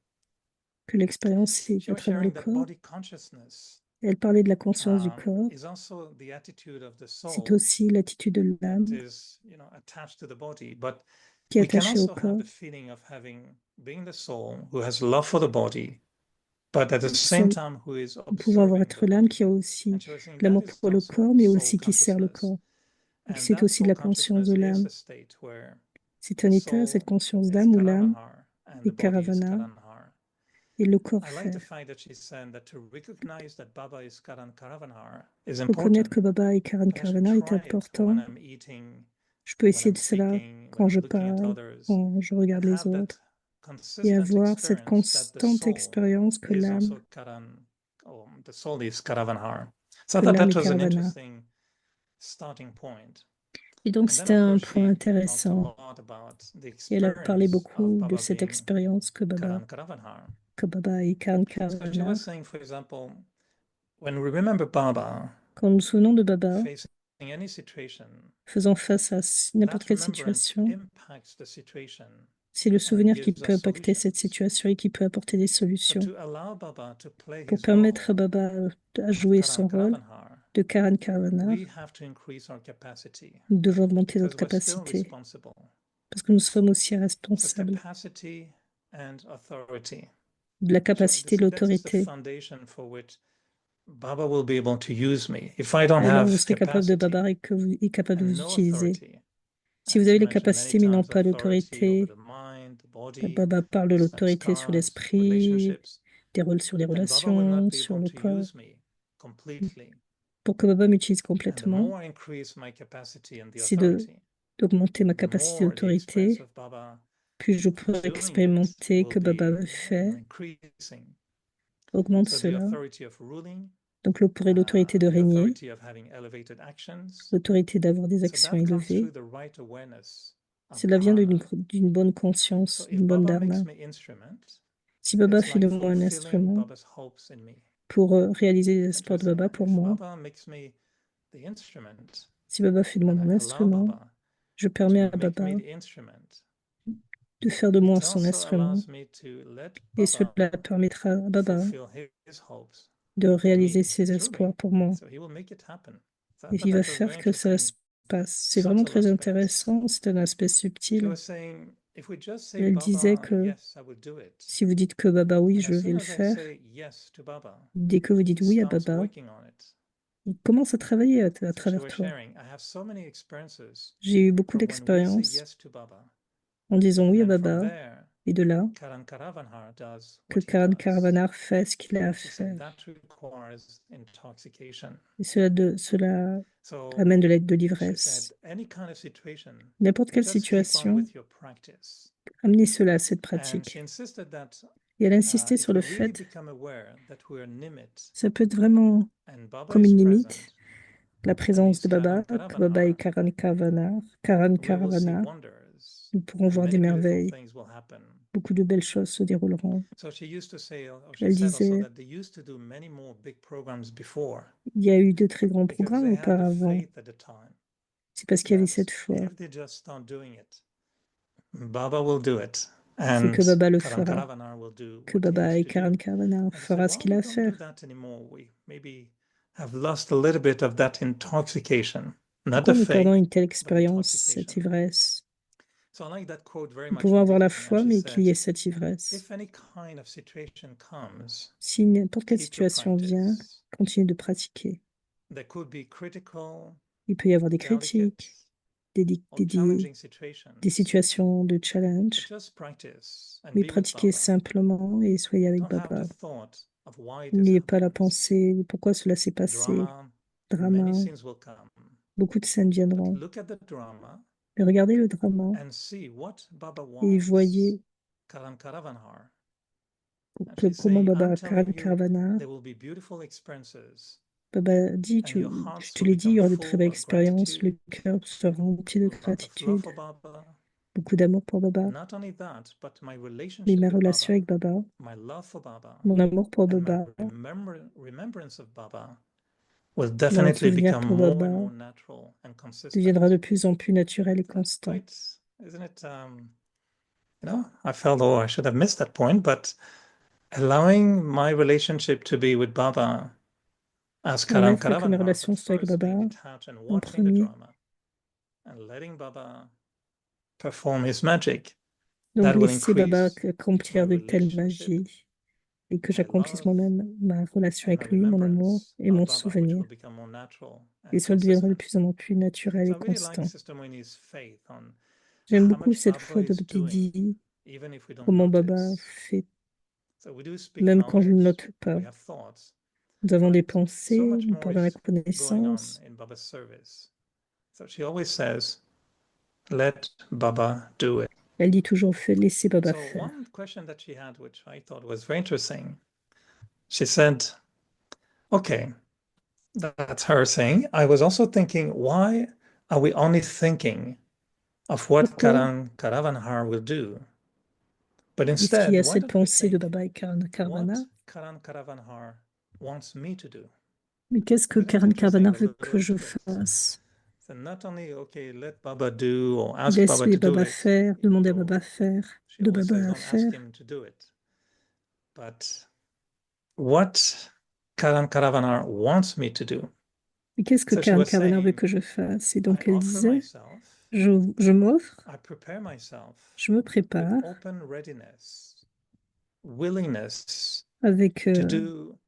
S2: que l'expérience est
S7: She
S2: à
S7: was
S2: travers le
S7: sharing that
S2: corps.
S7: body consciousness
S2: Elle parlait de la conscience du corps.
S7: is also the attitude of the
S2: C'est
S7: soul
S2: aussi l'attitude de
S7: that
S2: l'âme
S7: is, attached to the body. But
S2: qui est
S7: we can
S2: attachée au
S7: also have
S2: corps.
S7: the feeling of being the soul who has love for the body, but at the same time who is
S2: Nous pouvons avoir
S7: observing
S2: être
S7: the
S2: l'âme
S7: body.
S2: qui a aussi
S7: And she was saying
S2: l'amour
S7: that is
S2: pour le
S7: also
S2: corps, mais
S7: soul
S2: aussi qui sert le
S7: consciousness.
S2: corps. Et
S7: And
S2: c'est
S7: that
S2: aussi
S7: soul
S2: la conscience de
S7: consciousness is
S2: l'âme.
S7: a state where
S2: C'est
S7: the
S2: un état, cette
S7: soul
S2: conscience
S7: is
S2: d'âme où l'âme
S7: Karavanhar and
S2: est
S7: the body is
S2: Karavana
S7: Karanhar.
S2: et le corps
S7: I like the
S2: fait.
S7: fact that she said that to recognize that Baba is Karan Karavanhar is
S2: Reconnaître
S7: important.
S2: que Baba est Karan
S7: But I should
S2: Karavana est
S7: try it
S2: important.
S7: when I'm eating,
S2: Je peux
S7: when
S2: essayer
S7: I'm
S2: de cela
S7: speaking,
S2: quand
S7: when
S2: je
S7: I'm looking at
S2: parle,
S7: others,
S2: quand je
S7: and
S2: regarde les
S7: have that
S2: autres, et
S7: consistent
S2: avoir cette
S7: experience that the
S2: constante
S7: soul
S2: expérience que
S7: is
S2: l'âme,
S7: also Karan, or the soul is Karavanhar. So I
S2: que
S7: thought
S2: l'âme
S7: that
S2: est
S7: was an
S2: Karavana.
S7: interesting starting point.
S2: Et donc
S7: And then,
S2: c'était
S7: of
S2: un
S7: course,
S2: point
S7: she talked a
S2: intéressant.
S7: lot about the
S2: Et elle a parlé
S7: experience of
S2: beaucoup de
S7: Baba
S2: cette
S7: being
S2: expérience que
S7: Karan Karavanhar.
S2: Baba est Karan
S7: So she
S2: Karavana.
S7: was saying, for example, when we remember Baba
S2: Quand nous nous souvenons de Baba,
S7: facing any situation,
S2: faisant face à n'importe
S7: that
S2: quelle
S7: remembrance
S2: situation,
S7: impacts the situation
S2: C'est le souvenir qui peut impacter cette situation et qui peut apporter des solutions. Pour permettre à Baba à jouer son rôle de Karan Karavanar, nous devons augmenter notre capacité parce que nous sommes aussi responsables de la capacité et de l'autorité. Alors vous serez capable de Baba et que vous est capable de vous utiliser. Si vous avez les capacités mais non pas l'autorité, Baba parle de l'autorité sur l'esprit, des rôles sur les relations, sur le corps. Pour que Baba m'utilise complètement, c'est d'augmenter ma capacité d'autorité, puis je pourrai expérimenter que Baba me fait. Augmente cela. Donc l'autorité de régner, l'autorité d'avoir des actions élevées. Cela vient d'une bonne conscience, d'une bonne dharma. Si Baba fait de moi un instrument pour réaliser les espoirs de Baba pour moi, si Baba fait de moi mon instrument, je permets à Baba de faire de moi son instrument et cela permettra à Baba de réaliser ses espoirs pour moi. Et il va faire que ça se passe. C'est vraiment très intéressant, c'est un aspect subtil. Elle disait que si vous dites que Baba oui, je vais le faire, dès que vous dites oui à Baba, il commence à travailler à travers toi. J'ai eu beaucoup d'expériences en disant oui à Baba, et de là, que Karan Karavanar fait ce qu'il a à faire. Et cela amène de l'ivresse. N'importe quelle situation, amenez cela à cette pratique. Et elle insistait sur le fait, ça peut être vraiment comme une limite, la présence de Baba, que Baba est Karan Karavanar, nous pourrons voir des merveilles. Beaucoup de belles choses se dérouleront. Elle disait, il y a eu de très grands programmes auparavant. C'est parce qu'il y avait cette foi. C'est que Baba le fera, que Baba et Karan Karavanar fera ce qu'il a à faire. Pourquoi nous perdons une telle expérience, cette ivresse? Nous pouvons avoir la foi, mais qu'il y ait cette ivresse. Si n'importe quelle situation vient, continuez de pratiquer. Il peut y avoir des critiques, des situations de challenge, mais pratiquez simplement et soyez avec Baba. N'ayez pas la pensée de pourquoi cela s'est passé. Drama. Beaucoup de scènes viendront. Mais regardez le drama et voyez comment Baba Karan Karavanar, Baba dit, je te l'ai dit, il y aura de très belles expériences, le cœur sera rempli de gratitude, beaucoup d'amour pour Baba, mais ma relation avec Baba, mon amour pour Baba, mon souvenir pour Baba deviendra de plus en plus naturel et constant.
S7: I felt, oh, I should have missed that point, but allowing my relationship to be with Baba as Karan
S2: que mes relations soient avec Baba en premier. Donc laisser Baba accomplir de telles magies et que j'accomplisse moi-même ma relation avec lui, mon amour et mon souvenir. Et cela deviendra de plus en plus naturel et constant. J'aime beaucoup cette foi de Didi, comment Baba fait, même quand je ne note pas. Nous avons des pensées, nous parlons de la connaissance. Elle dit toujours, laissez Baba faire.
S7: She said, okay, that's her saying. I was also thinking, why are we only thinking of what Karan Karavanar will do? But instead,
S2: il y a cette pensée de Baba et Karan Karavanar. Mais qu'est-ce que Karan Karavanar veut que je fasse?
S7: So not only, okay, let Baba do or ask
S2: Laisse
S7: Baba
S2: les
S7: to do
S2: Baba
S7: it.
S2: faire, demander à
S7: though
S2: Baba faire,
S7: she
S2: de
S7: always
S2: Baba
S7: says,
S2: à
S7: don't ask
S2: faire.
S7: him to do it. But what Karan Karavanar wants me to do.
S2: Mais qu'est-ce que
S7: So she
S2: Karan
S7: was
S2: Karavanar veut
S7: saying,
S2: que je fasse? Et
S7: I
S2: donc elle
S7: offer
S2: disait,
S7: myself,
S2: je m'offre,
S7: I prepare myself
S2: je me
S7: with
S2: prépare
S7: open readiness, willingness
S2: avec,
S7: to do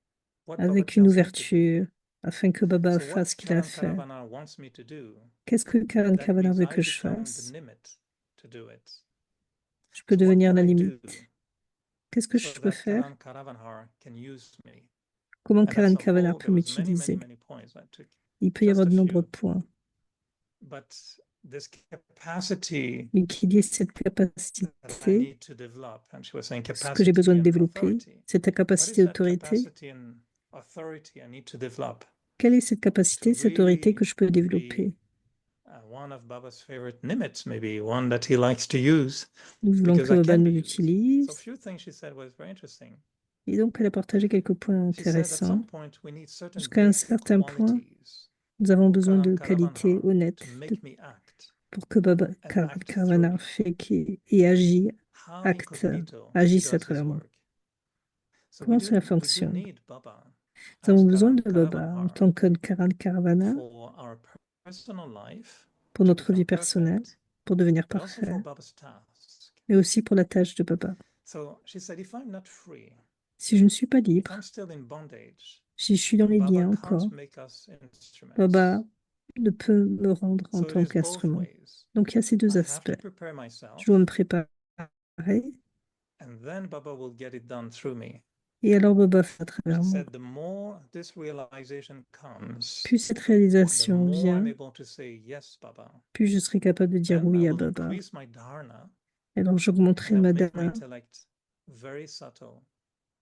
S7: what Baba
S2: avec une
S7: tells me to do.
S2: ouverture afin que Baba
S7: So
S2: fasse
S7: what
S2: ce qu'il a à
S7: Karan
S2: faire.
S7: Karavanar wants me to do,
S2: Qu'est-ce que Karan
S7: that
S2: Karavanar
S7: means
S2: veut
S7: I
S2: que je
S7: become the
S2: fasse?
S7: limit to do it.
S2: Je peux
S7: So what
S2: devenir
S7: can
S2: la
S7: I do
S2: limite. Qu'est-ce que
S7: so
S2: je peux
S7: that
S2: faire?
S7: Karan Karavanar can use me?
S2: Comment
S7: And that's
S2: Karan
S7: a
S2: Karavanar
S7: whole,
S2: peut
S7: there was many, many,
S2: m'utiliser?
S7: many points. I took
S2: Il peut y
S7: just
S2: avoir
S7: a
S2: de nombreux
S7: few,
S2: points.
S7: but this capacity
S2: Mais qu'il y ait cette
S7: that I
S2: capacité,
S7: need to develop, and she was saying
S2: ce que j'ai besoin
S7: capacity
S2: de
S7: and
S2: développer,
S7: authority.
S2: c'est ta
S7: What is
S2: capacité
S7: that
S2: d'autorité.
S7: capacity and authority I need to develop
S2: Quelle est cette
S7: to
S2: capacité, cette autorité que
S7: really
S2: je peux
S7: be
S2: développer?
S7: one of Baba's favorite nimits, maybe one that he likes to use,
S2: Nous voulons
S7: because
S2: que
S7: I
S2: Baba
S7: can be
S2: nous
S7: used. So a
S2: utilise.
S7: few things she said was very interesting.
S2: Et donc, elle a partagé quelques points
S7: She said at some
S2: intéressants.
S7: point we need certain
S2: Jusqu'à un
S7: good
S2: certain point,
S7: qualities
S2: nous avons
S7: for
S2: besoin
S7: Karan
S2: de qualités
S7: Karavanhar
S2: honnêtes
S7: to make me act
S2: pour que Baba
S7: and
S2: Karan
S7: act through
S2: Karavanar
S7: me.
S2: fait et agit,
S7: How
S2: acte,
S7: incognito he
S2: agisse à
S7: does his
S2: travers moi.
S7: work. So
S2: Comment cela
S7: we do
S2: fonctionne?
S7: need Baba
S2: Nous avons
S7: as
S2: besoin
S7: Karan
S2: de Baba en
S7: Karavanhar
S2: tant que Karan Karavana
S7: for our personal life
S2: pour
S7: to
S2: notre
S7: become
S2: vie personnelle,
S7: perfect,
S2: pour devenir
S7: but also for
S2: parfait,
S7: Baba's task.
S2: mais aussi pour la tâche de Baba.
S7: So she said, if I'm not free,
S2: Si je ne suis pas
S7: if
S2: libre,
S7: I'm still in bondage,
S2: si je suis dans les
S7: Baba
S2: liens
S7: can't
S2: encore,
S7: make us instruments.
S2: Baba ne peut me rendre en
S7: So it
S2: tant
S7: is both
S2: qu'instrument.
S7: ways.
S2: Donc il y a ces
S7: I
S2: deux
S7: have
S2: aspects.
S7: to prepare
S2: Je
S7: myself,
S2: dois me préparer
S7: and then Baba will get it done through me.
S2: et alors Baba fait à
S7: She
S2: travers moi.
S7: said, the more this realization comes,
S2: Plus cette
S7: the
S2: réalisation
S7: more I'm
S2: vient,
S7: able to say yes, Baba.
S2: plus je serai capable de dire
S7: Then I
S2: oui à
S7: will
S2: Baba.
S7: increase my dharana
S2: Alors j'augmenterai
S7: and I'll
S2: ma
S7: make my
S2: dana
S7: intellect very subtle.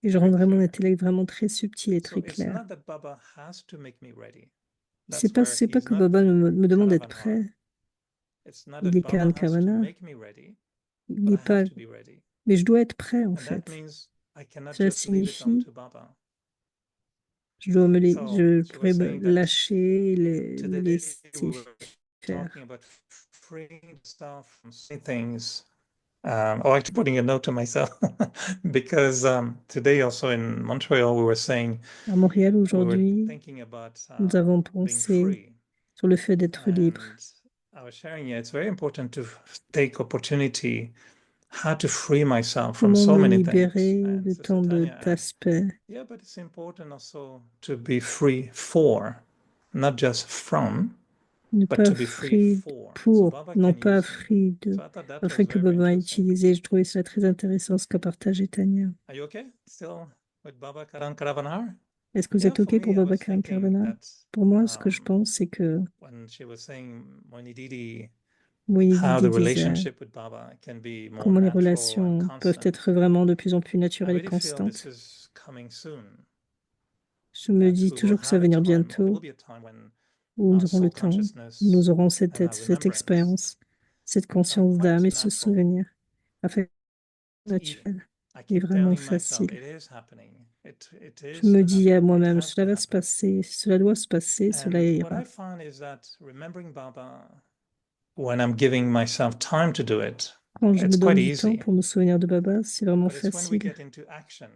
S2: et je
S7: very
S2: rendrai mon
S7: clear.
S2: intellect vraiment très subtil et
S7: So
S2: très
S7: it's
S2: clair.
S7: not that Baba has to make me ready.
S2: C'est
S7: That's
S2: pas,
S7: where he's
S2: que
S7: not
S2: Baba me demande d'être
S7: Karavanhar.
S2: prêt.
S7: It's not
S2: Il
S7: that
S2: est Karan
S7: Baba has to
S2: Karavana.
S7: make me ready,
S2: Il
S7: but
S2: n'est
S7: I
S2: pas,
S7: have to be ready.
S2: mais je dois être prêt en
S7: And that
S2: fait.
S7: means I cannot
S2: Cela
S7: just leave it on
S2: signifie
S7: to Baba.
S2: je dois
S7: So
S2: je
S7: she
S2: pourrais
S7: was
S2: me
S7: saying that
S2: lâcher, me
S7: today
S2: laisser
S7: we were
S2: faire.
S7: talking about freeing stuff from saying things. Or actually putting a note to myself because today also in Montreal we were saying
S2: À Montréal
S7: we were
S2: aujourd'hui,
S7: thinking about
S2: nous avons
S7: being
S2: pensé
S7: free.
S2: sur le fait d'être libre.
S7: And I was sharing, yeah, it's very important to take opportunity how to free myself from
S2: Comment
S7: so
S2: me
S7: many things.
S2: libérer
S7: And
S2: de
S7: Sister
S2: tant
S7: Tanya adds,
S2: d'aspects.
S7: yeah, but it's important also to be free for, not just from,
S2: Ne
S7: but
S2: pas
S7: to be free
S2: free
S7: for. So
S2: pour,
S7: Baba
S2: non
S7: can
S2: pas
S7: use me.
S2: free de,
S7: So I thought that
S2: afin
S7: was
S2: que
S7: very, very
S2: Baba a
S7: interesting.
S2: utilisé. Je trouvais cela très intéressant ce qu'a partagé Tania.
S7: Are you okay? Still with Baba Karan Karavanar?
S2: Est-ce que vous
S7: Yeah,
S2: êtes
S7: for
S2: OK
S7: me,
S2: pour
S7: I
S2: Baba
S7: was
S2: Karan
S7: thinking
S2: Karavana?
S7: that
S2: Pour moi, ce que je pense, c'est que
S7: when she was saying Moinididi,
S2: Moïse
S7: how the
S2: disait
S7: relationship with Baba can be more
S2: comment les
S7: natural and
S2: relations peuvent
S7: constant.
S2: être vraiment de plus en plus
S7: I
S2: naturelles et
S7: really feel this
S2: constantes.
S7: is coming soon.
S2: Je me
S7: That
S2: dis
S7: we will
S2: toujours que ça va
S7: have a
S2: venir
S7: time, or there
S2: bientôt,
S7: will be a time when
S2: où nous
S7: our
S2: aurons le
S7: soul
S2: temps,
S7: consciousness
S2: nous aurons
S7: and
S2: cette
S7: our
S2: cette
S7: remembrance
S2: expérience, cette
S7: become
S2: conscience
S7: quite
S2: d'âme et ce
S7: natural.
S2: souvenir, afin
S7: Easy.
S2: naturel
S7: I
S2: et
S7: keep
S2: vraiment
S7: telling myself
S2: facile.
S7: it is happening. It
S2: Je
S7: is
S2: me
S7: to
S2: dis à
S7: happen. It
S2: moi-même,
S7: has to
S2: cela va se
S7: happen.
S2: passer, cela doit se passer, cela
S7: And what
S2: ira.
S7: I found is that remembering Baba when I'm giving myself time to do it,
S2: Quand je
S7: it's
S2: me donne
S7: quite
S2: du temps
S7: easy.
S2: pour me souvenir de Baba, c'est vraiment
S7: But it's when we
S2: facile.
S7: get into action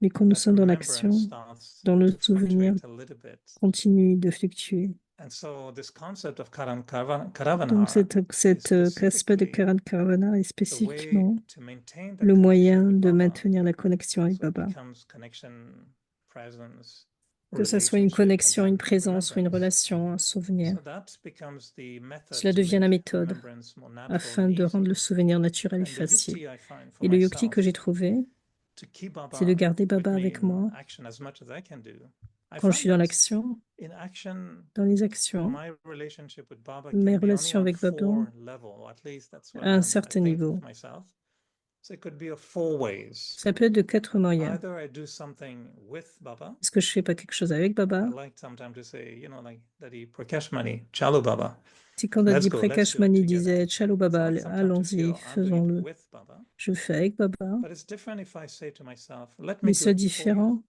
S2: Mais quand nous
S7: that
S2: sommes dans
S7: remembrance
S2: l'action,
S7: starts
S2: dans le
S7: to
S2: souvenir
S7: fluctuate a little bit.
S2: continue de fluctuer.
S7: And so this concept of Karan
S2: Donc
S7: Karavanhar
S2: cet
S7: is
S2: aspect de
S7: specifically
S2: Karan Karavana est
S7: the way
S2: spécifiquement
S7: to maintain that
S2: le
S7: connection
S2: moyen
S7: with
S2: de
S7: Baba.
S2: maintenir la connexion avec
S7: So it
S2: Baba.
S7: becomes connection, presence,
S2: Que ce soit une
S7: relationship, and
S2: connexion, une
S7: then
S2: présence ou une
S7: remembrance.
S2: relation, un souvenir.
S7: So that becomes the method
S2: Cela
S7: to
S2: devient la
S7: make
S2: méthode
S7: remembrance more natural
S2: afin
S7: and
S2: de rendre le
S7: easy.
S2: souvenir naturel et
S7: And the
S2: facile.
S7: yukti I find for
S2: Et le yukti que j'ai
S7: myself
S2: trouvé,
S7: to keep
S2: c'est de
S7: Baba
S2: garder
S7: with
S2: Baba
S7: me
S2: avec
S7: in
S2: moi
S7: action as much as I can do. I
S2: quand je
S7: find
S2: suis dans
S7: that
S2: l'action,
S7: in action,
S2: dans les actions,
S7: my relationship with Baba
S2: mes
S7: can be only
S2: relations
S7: on
S2: avec Baba
S7: 4 level, or at least that's what
S2: à un
S7: I
S2: certain
S7: think
S2: niveau.
S7: of myself. So it could be of 4 ways.
S2: Ça peut être de 4 moyens.
S7: Either I do something with Baba.
S2: Est-ce que je fais pas quelque chose avec Baba?
S7: I like sometimes to say, like Daddy Prakashmani, Chalo Baba.
S2: Si quand
S7: Let's
S2: Daddy
S7: go, let's do it
S2: Prakashmani
S7: together.
S2: disait Chalo Baba,
S7: So sometimes to
S2: allons-y,
S7: feel I'm doing it
S2: faisons-le.
S7: with Baba.
S2: Je le fais avec Baba.
S7: But it's different if I say to myself, let me
S2: Mais
S7: do
S2: c'est
S7: it for you.
S2: différent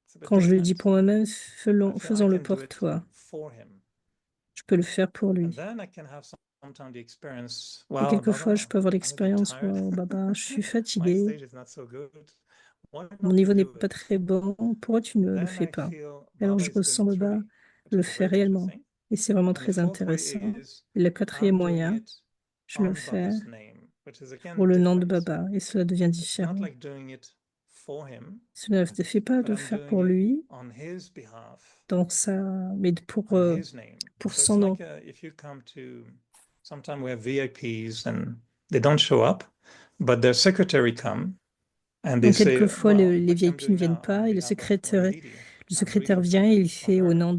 S7: It's a bit
S2: quand je le dis
S7: different.
S2: pour moi-même,
S7: I feel I
S2: faisons-le
S7: can do
S2: pour
S7: it
S2: toi.
S7: for him.
S2: je peux le faire pour lui. Et quelquefois, je peux avoir l'expérience, wow, Baba, je suis fatigué, mon niveau n'est pas très bon, pourquoi tu ne le fais pas? Alors je ressens, Baba, je le fais réellement. Et c'est vraiment très intéressant. Et le quatrième moyen, je le fais pour le nom de Baba, et cela devient différent. Cela ne fait pas de le faire pour lui, donc ça, mais pour son nom.
S7: Sometimes we have VIPs and they don't show up, but their secretary come and they
S2: Donc
S7: say,
S2: quelquefois,
S7: well,
S2: les
S7: what I'm
S2: VIP ne
S7: doing
S2: viennent
S7: now
S2: pas
S7: on
S2: et
S7: behalf of Moni Didi,
S2: le
S7: I'm
S2: secrétaire
S7: really
S2: vient et il
S7: for
S2: fait au
S7: her.
S2: nom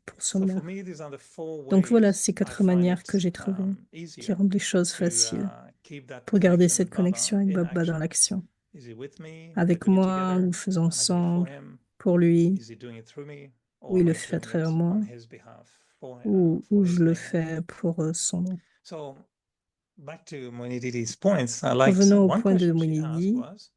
S2: pour son
S7: So
S2: nom.
S7: for me, these are the four
S2: Donc voilà
S7: ways
S2: ces
S7: I
S2: 4
S7: find
S2: manières
S7: it
S2: que j'ai trouvées qui
S7: easier
S2: rendent les choses
S7: to
S2: faciles
S7: keep that
S2: pour garder
S7: connection
S2: cette
S7: with Baba
S2: connexion avec
S7: in
S2: Baba dans
S7: action.
S2: l'action.
S7: Is he with me? We're
S2: Avec
S7: doing it
S2: moi,
S7: together,
S2: nous le faisons
S7: am I doing it for
S2: ensemble,
S7: him?
S2: pour lui,
S7: Is he doing it through me?
S2: ou
S7: Or
S2: il
S7: am
S2: le
S7: I
S2: fait à
S7: doing
S2: travers
S7: it
S2: moi,
S7: on his behalf,
S2: ou
S7: for
S2: je
S7: his
S2: le
S7: name?
S2: fais pour son nom.
S7: So back to Moni Didi's points, I liked
S2: Revenons au
S7: one
S2: point de
S7: question she asked
S2: Monidi.
S7: was,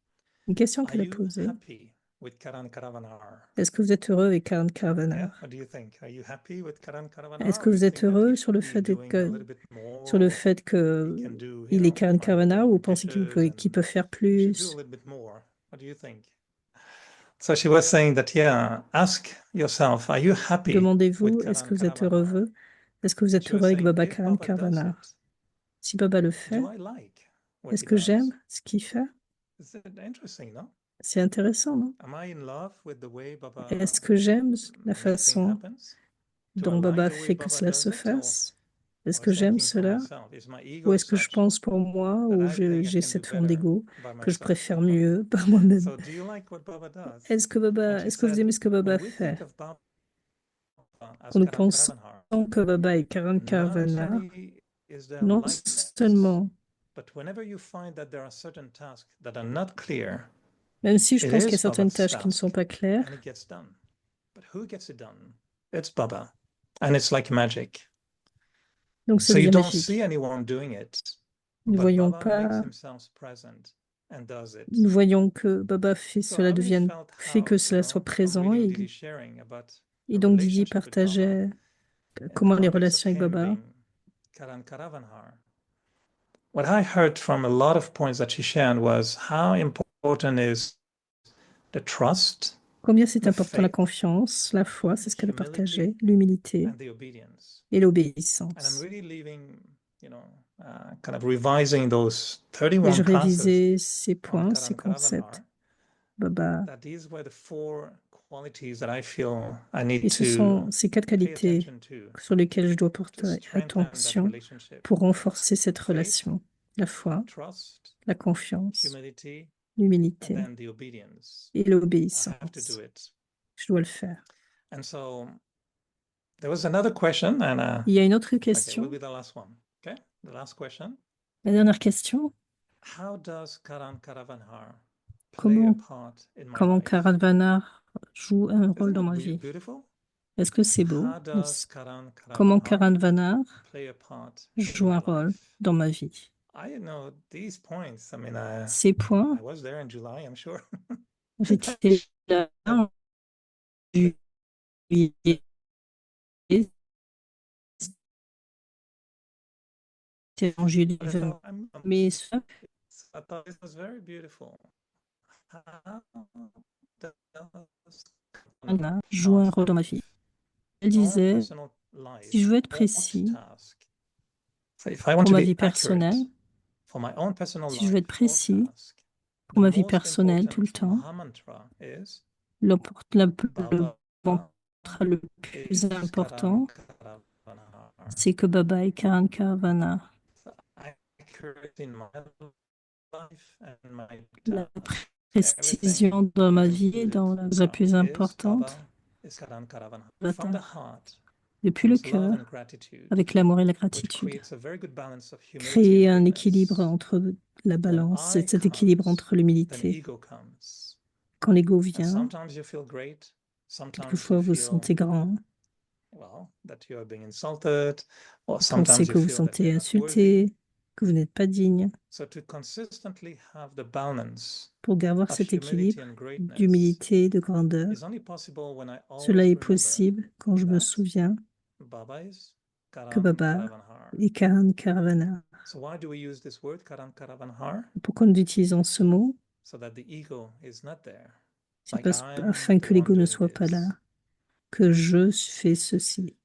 S2: Une question
S7: are
S2: qu'elle a
S7: you
S2: posée.
S7: happy with Karan Karavanar?
S2: Est-ce que vous êtes heureux avec Karan
S7: Yeah,
S2: Karavanar?
S7: what do you think? Are you happy with Karan Karavanar?
S2: Est-ce
S7: Or
S2: que
S7: you
S2: vous êtes
S7: think that
S2: heureux
S7: he
S2: sur le
S7: should be
S2: fait
S7: doing a
S2: que
S7: little bit more,
S2: sur le fait que
S7: he can do,
S2: il est Karan
S7: find
S2: Karavanar, ou
S7: more
S2: pensez qu'il
S7: dishes
S2: qu'il
S7: and
S2: peut faire
S7: he should do a
S2: plus?
S7: little bit more? What do you think? So she was saying that, yeah, ask yourself, are you happy
S2: Demandez-vous,
S7: with
S2: est-ce
S7: Karan
S2: que vous êtes
S7: Karavanar?
S2: heureux? Est-ce que vous êtes
S7: She was
S2: heureux avec
S7: saying,
S2: Baba
S7: if
S2: Karan
S7: Baba does
S2: Karavanar?
S7: it,
S2: Si Baba le fait,
S7: do I like what
S2: est-ce
S7: he
S2: que
S7: does?
S2: j'aime ce qu'il fait?
S7: Is it interesting, no?
S2: C'est intéressant, non?
S7: Am I in love with the way Baba
S2: Est-ce que j'aime la
S7: make things
S2: façon
S7: happens? Do I
S2: dont
S7: like
S2: Baba
S7: the way
S2: fait que
S7: Baba
S2: cela
S7: does
S2: se
S7: it,
S2: fasse? Est-ce
S7: or
S2: que j'aime
S7: thinking for
S2: cela?
S7: myself? Is my
S2: Ou
S7: ego
S2: est-ce que je
S7: such
S2: pense pour moi,
S7: that
S2: ou
S7: I think I
S2: j'ai
S7: can do
S2: cette forme
S7: better
S2: d'ego
S7: by
S2: que je
S7: myself?
S2: préfère mieux par moi-même?
S7: So do you like what Baba does?
S2: Est-ce que
S7: And she
S2: est-ce que vous
S7: said,
S2: aimez ce que
S7: when
S2: Baba
S7: we
S2: fait?
S7: think of Baba as
S2: Quand nous
S7: Karan
S2: pensons
S7: Karavanar,
S2: que Baba est Karan
S7: not
S2: Karavanar,
S7: only is there
S2: non
S7: likeness,
S2: seulement,
S7: but whenever you find that there are certain tasks that are not clear,
S2: même si je
S7: it
S2: pense qu'il y a
S7: is
S2: certaines
S7: Baba's
S2: tâches qui ne sont
S7: task,
S2: pas claires,
S7: and it gets done. But who gets it done? It's Baba, and it's like magic.
S2: donc ça
S7: So you
S2: devient
S7: don't see
S2: magique.
S7: anyone doing it,
S2: Nous
S7: but
S2: voyons
S7: Baba makes
S2: pas,
S7: himself present and does it.
S2: nous voyons que Baba fait
S7: So I
S2: cela
S7: really
S2: devienne,
S7: felt
S2: fait
S7: how,
S2: que cela soit
S7: from
S2: présent,
S7: reading
S2: et,
S7: Didi sharing about
S2: et
S7: her
S2: donc Didi
S7: relationship with Baba
S2: partageait
S7: in the
S2: comment les
S7: context of
S2: relations avec
S7: him
S2: Baba.
S7: being Karan Karavanhar. What I heard from a lot of points that she shared was how important is the trust,
S2: Combien c'est
S7: the
S2: important la
S7: faith,
S2: confiance, la foi, c'est ce qu'elle a partagé,
S7: humility,
S2: l'humilité
S7: and the obedience.
S2: et
S7: And I'm
S2: l'obéissance.
S7: really leaving, kind of revising those
S2: Et
S7: 31
S2: je
S7: classes
S2: révisais ces
S7: on
S2: points, ces
S7: Karan
S2: concepts.
S7: Karavanhar,
S2: Baba.
S7: that these were the four qualities that I feel I need
S2: Et ce
S7: to
S2: sont ces 4
S7: pay
S2: qualités
S7: attention to
S2: sur lesquelles je dois
S7: to
S2: porter
S7: strengthen that
S2: attention
S7: relationship.
S2: pour renforcer cette
S7: Faith,
S2: relation. La foi,
S7: trust,
S2: la confiance,
S7: humility, and
S2: l'humilité
S7: then the obedience.
S2: et
S7: I have to
S2: l'obéissance.
S7: do it.
S2: Je dois le faire.
S7: And so there was another question, and
S2: Il y a une autre
S7: okay, will
S2: question.
S7: be the last one. Okay, the last question.
S2: La dernière question.
S7: How does Karan Karavanhar play a
S2: Comment,
S7: part in my
S2: comment
S7: life?
S2: Karanvanar joue un rôle
S7: Isn't
S2: dans
S7: it
S2: ma vie?
S7: beautiful?
S2: Est-ce que c'est beau?
S7: How does Karan
S2: Comment
S7: Karavanhar
S2: Karanvanar
S7: play a part in
S2: joue
S7: my
S2: un rôle
S7: life?
S2: dans ma vie?
S7: I know these points. I mean,
S2: Ces points,
S7: I was there in July, I'm sure.
S2: j'étais là en juillet. C'était en juillet.
S7: But I thought,
S2: Mais
S7: I thought this was very beautiful. How does
S2: Karanvanar joue un rôle dans ma vie. Elle
S7: our
S2: disait,
S7: personal
S2: si je veux
S7: life,
S2: être précis
S7: task. So if I want
S2: pour
S7: to
S2: ma
S7: be
S2: vie
S7: accurate
S2: personnelle,
S7: for my own personal
S2: si je veux être
S7: life or
S2: précis
S7: task,
S2: pour
S7: the
S2: ma vie
S7: most
S2: personnelle tout le
S7: important
S2: temps,
S7: Mahamantra is
S2: le
S7: Baba
S2: mantra le plus
S7: is Karan
S2: important,
S7: Karavanhar.
S2: c'est que Baba est Karan Karanvanar.
S7: So accurate in my life and my
S2: La
S7: task.
S2: précision dans ma vie est dans la plus importante,
S7: Is Karan Karavanhar.
S2: Baba.
S7: From the heart
S2: Depuis le
S7: comes love
S2: cœur,
S7: and gratitude,
S2: avec l'amour et la
S7: which
S2: gratitude.
S7: creates a very good balance of humility
S2: Créer
S7: and
S2: un
S7: goodness.
S2: équilibre entre la
S7: When
S2: balance,
S7: I
S2: cet équilibre
S7: comes,
S2: entre
S7: then
S2: l'humilité.
S7: ego comes.
S2: Quand l'ego
S7: And
S2: vient,
S7: sometimes you feel great, sometimes
S2: quelquefois
S7: you
S2: vous
S7: feel,
S2: sentez grand,
S7: well, that you are being insulted, or
S2: pensez
S7: sometimes
S2: que
S7: you
S2: vous
S7: feel that
S2: sentez
S7: you're not worthy.
S2: insulté, que vous n'êtes pas digne.
S7: So to consistently have the balance
S2: Pour avoir
S7: of
S2: cet
S7: humility
S2: équilibre
S7: and greatness
S2: d'humilité et de grandeur,
S7: is only possible when I
S2: cela
S7: always
S2: est
S7: remember
S2: possible quand je me
S7: that
S2: souviens que Baba est Karan Karavana. Pourquoi nous utilisons ce mot? C'est afin que l'ego ne soit pas là, que je fais ceci.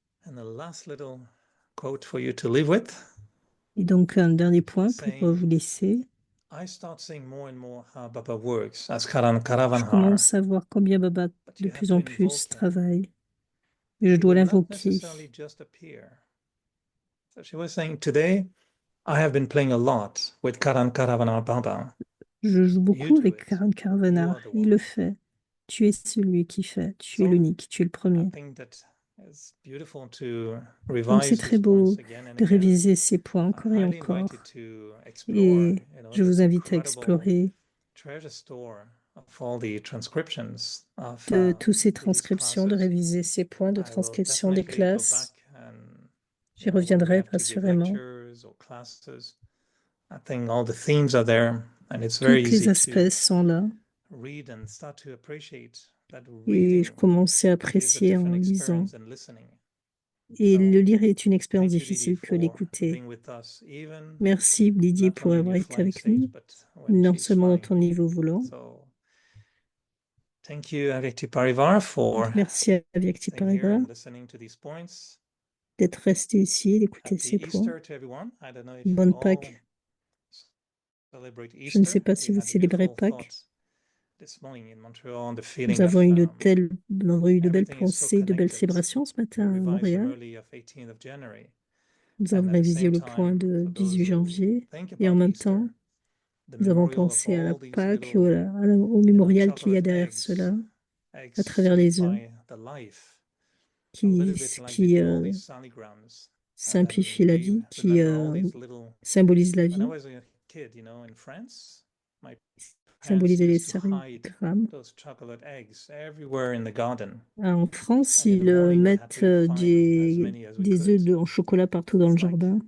S2: Et donc un dernier point pour vous laisser. Je commence à voir combien Baba de plus en plus travaille. Et je dois l'invoquer. Je joue beaucoup avec Karan Karavana. Il le fait. Tu es celui qui fait. Tu es l'unique. Tu es le premier. Donc c'est très beau de réviser ces points encore et encore. Et je vous invite à explorer de toutes ces transcriptions, de réviser ces points de transcription des classes. J'y reviendrai assurément. Tous les aspects sont là. Et je commençais à apprécier en lisant. Et le lire est une expérience difficile que l'écouter. Merci Lydie pour avoir été avec nous, non seulement dans ton niveau volant. Merci à Avyakti Parivar d'être resté ici et d'écouter ces points. Bonne Pâques. Je ne sais pas si vous célébrez Pâques. Nous avons eu de belles pensées, de belles célébrations ce matin à Montréal. Nous avons révisé le point de 18 janvier et en même temps, nous avons pensé à la Pâques et au mémorial qu'il y a derrière cela, à travers les œufs, qui simplifie la vie, qui symbolise la vie, symbolise les sarigrammes. En France, ils mettent des œufs en chocolat partout dans le jardin.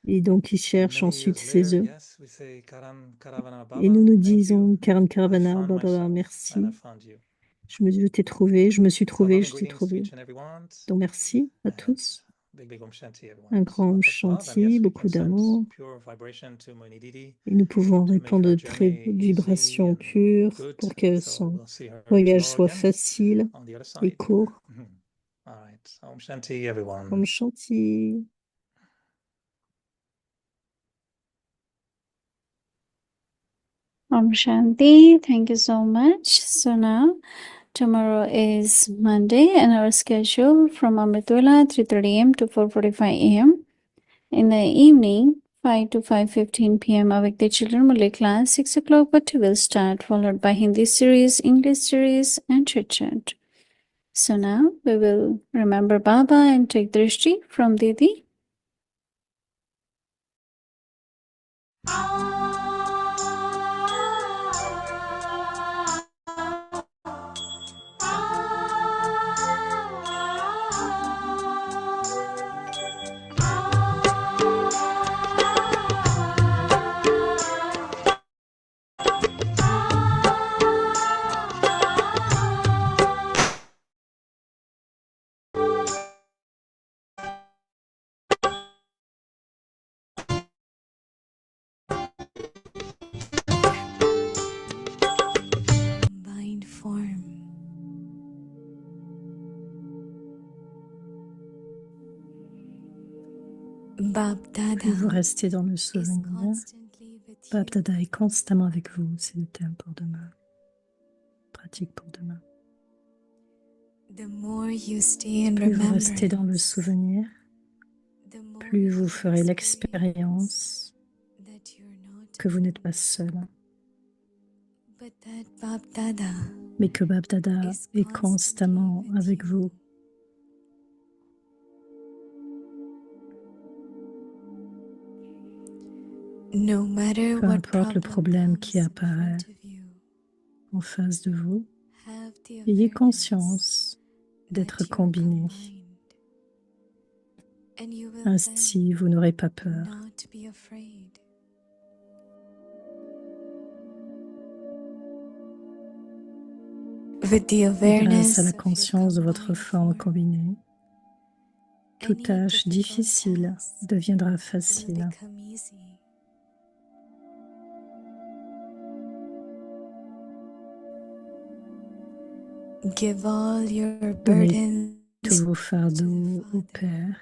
S2: Et donc, ils cherchent ensuite ces œufs. Et nous nous disons, Karan Karavana, Baba, merci. Je t'ai trouvé, je me suis trouvé, je t'ai trouvé. Donc, merci à tous. Un grand Shanti, beaucoup d'amour. Et nous pouvons répondre de très vibrations pures pour que son voyage soit facile et court. Om Shanti.
S4: Om Shanti. Thank you so much. So now, tomorrow is Monday and our schedule from Amritula 3:30 a.m. to 4:45 a.m. In the evening, 5 to 5:15 p.m. Awake the Children Malay class, 6 o'clock Bhakti will start, followed by Hindi series, English series, and chit chat. So now we will remember Baba and take drishti from Didi.
S5: Combined form. Bab Dada
S2: Plus vous restez dans le
S5: is
S2: souvenir,
S5: constantly with you.
S2: Bab Dada est constamment avec vous. C'est le thème pour demain. Pratique pour demain.
S5: The more you stay in
S2: Plus vous restez dans le
S5: remembrance,
S2: souvenir,
S5: the more
S2: plus vous
S5: you
S2: ferez
S5: experience
S2: l'expérience
S5: that you're not
S2: que vous n'êtes pas seul,
S5: but that Bab Dada
S2: mais que Bab Dada
S5: is
S2: est constamment
S5: constantly with
S2: avec
S5: you.
S2: vous.
S5: No matter
S2: Peu
S5: what
S2: importe le problème qui
S5: comes in
S2: apparaît
S5: front of you,
S2: en face de vous,
S5: have the
S2: ayez
S5: awareness
S2: conscience
S5: that
S2: d'être
S5: you're
S2: combinés.
S5: combined. And you will
S2: Ainsi, vous n'aurez pas
S5: then
S2: peur.
S5: not be afraid. With the
S2: Et grâce
S5: awareness
S2: à la
S5: of your
S2: conscience de votre forme
S5: combined form,
S2: combinée, toute
S5: any
S2: tâche
S5: difficult
S2: difficile
S5: task
S2: deviendra
S5: will
S2: facile.
S5: become easy. Give all your
S2: Donnez
S5: burdens
S2: tous vos
S5: to the
S2: fardeaux au
S5: Father
S2: Père.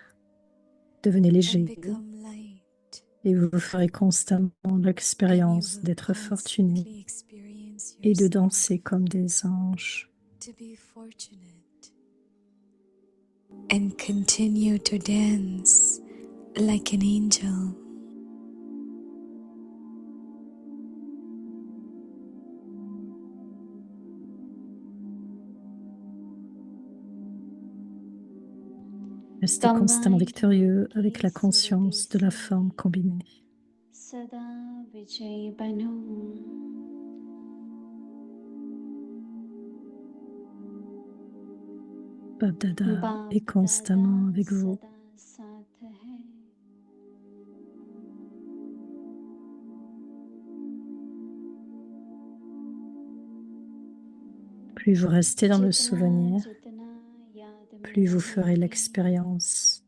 S2: Devenez
S5: and
S2: léger
S5: become light,
S2: et vous ferez constamment
S5: and you
S2: l'expérience
S5: will
S2: d'être fortuné
S5: constantly experience
S2: et de
S5: yourself
S2: danser comme des anges.
S5: to be fortunate and continue to dance like an angel.
S2: Restez constamment victorieux avec la conscience de la forme combinée.
S4: Sada Vijay Banu.
S2: Bab Dada
S4: Bap
S2: est constamment
S4: Dada
S2: avec vous.
S4: Sada Saath hai.
S2: Plus vous restez dans le
S4: Jitna
S2: souvenir,
S4: jitna yaad mein
S2: plus vous ferez
S4: rahenge,
S2: l'expérience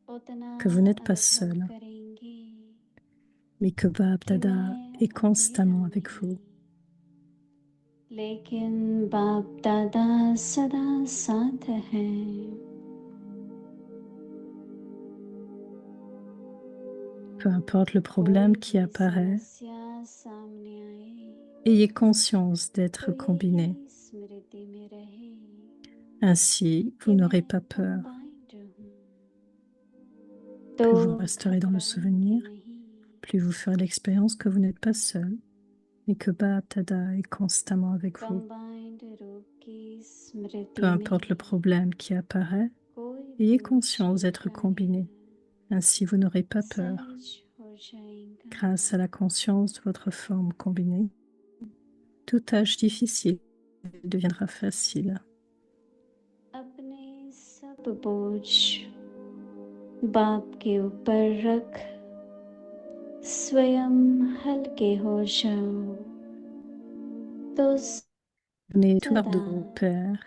S4: utna
S2: que vous n'êtes pas
S4: anubhav
S2: seul,
S4: karenge
S2: mais que Bab
S4: कि
S2: Dada
S4: मैं
S2: est constamment
S4: अंधेरा
S2: avec vous.
S4: नहीं, लेकिन बाप दादा सदा साथ हैं.
S2: Peu importe le problème qui
S4: कोई भी
S2: apparaît,
S4: समस्या सामने आए,
S2: ayez conscience d'être
S4: तो
S2: combiné.
S4: यही स्मृति में रहे
S2: Ainsi,
S4: कि
S2: vous n'aurez
S4: मैं
S2: pas peur.
S4: combined हूँ.
S2: Plus vous
S4: तो
S2: resterez dans le souvenir,
S4: घबराएंगे नहीं,
S2: plus vous ferez l'expérience que vous n'êtes pas seul, mais que Bab Dada est constamment avec vous.
S4: combined रूप की स्मृति
S2: Peu importe le
S4: में
S2: problème qui apparaît,
S4: कोई
S2: ayez
S4: बोझ
S2: conscience
S4: न
S2: d'être
S4: रहे,
S2: combiné. Ainsi, vous n'aurez pas peur.
S4: सहज हो जाएगा.
S2: Grâce à la conscience de votre forme combinée, toute tâche difficile deviendra facile.
S4: अपने सब बोझ बाप के ऊपर रख स्वयं हल्के हो जाओ तो
S2: Donnez tout
S4: सदा
S2: fardeau au Père,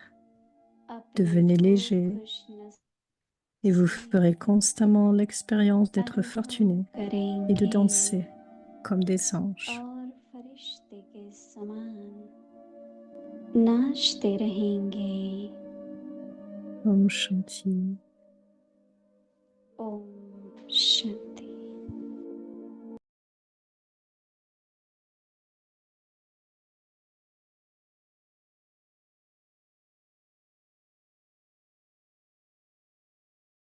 S4: अपने
S2: devenez
S4: को
S2: léger et vous ferez constamment l'expérience d'être fortuné et de
S4: करेंगे
S2: danser comme des anges.
S4: और फरिश्ते के समान नाचते रहेंगे.
S2: Om Shanti.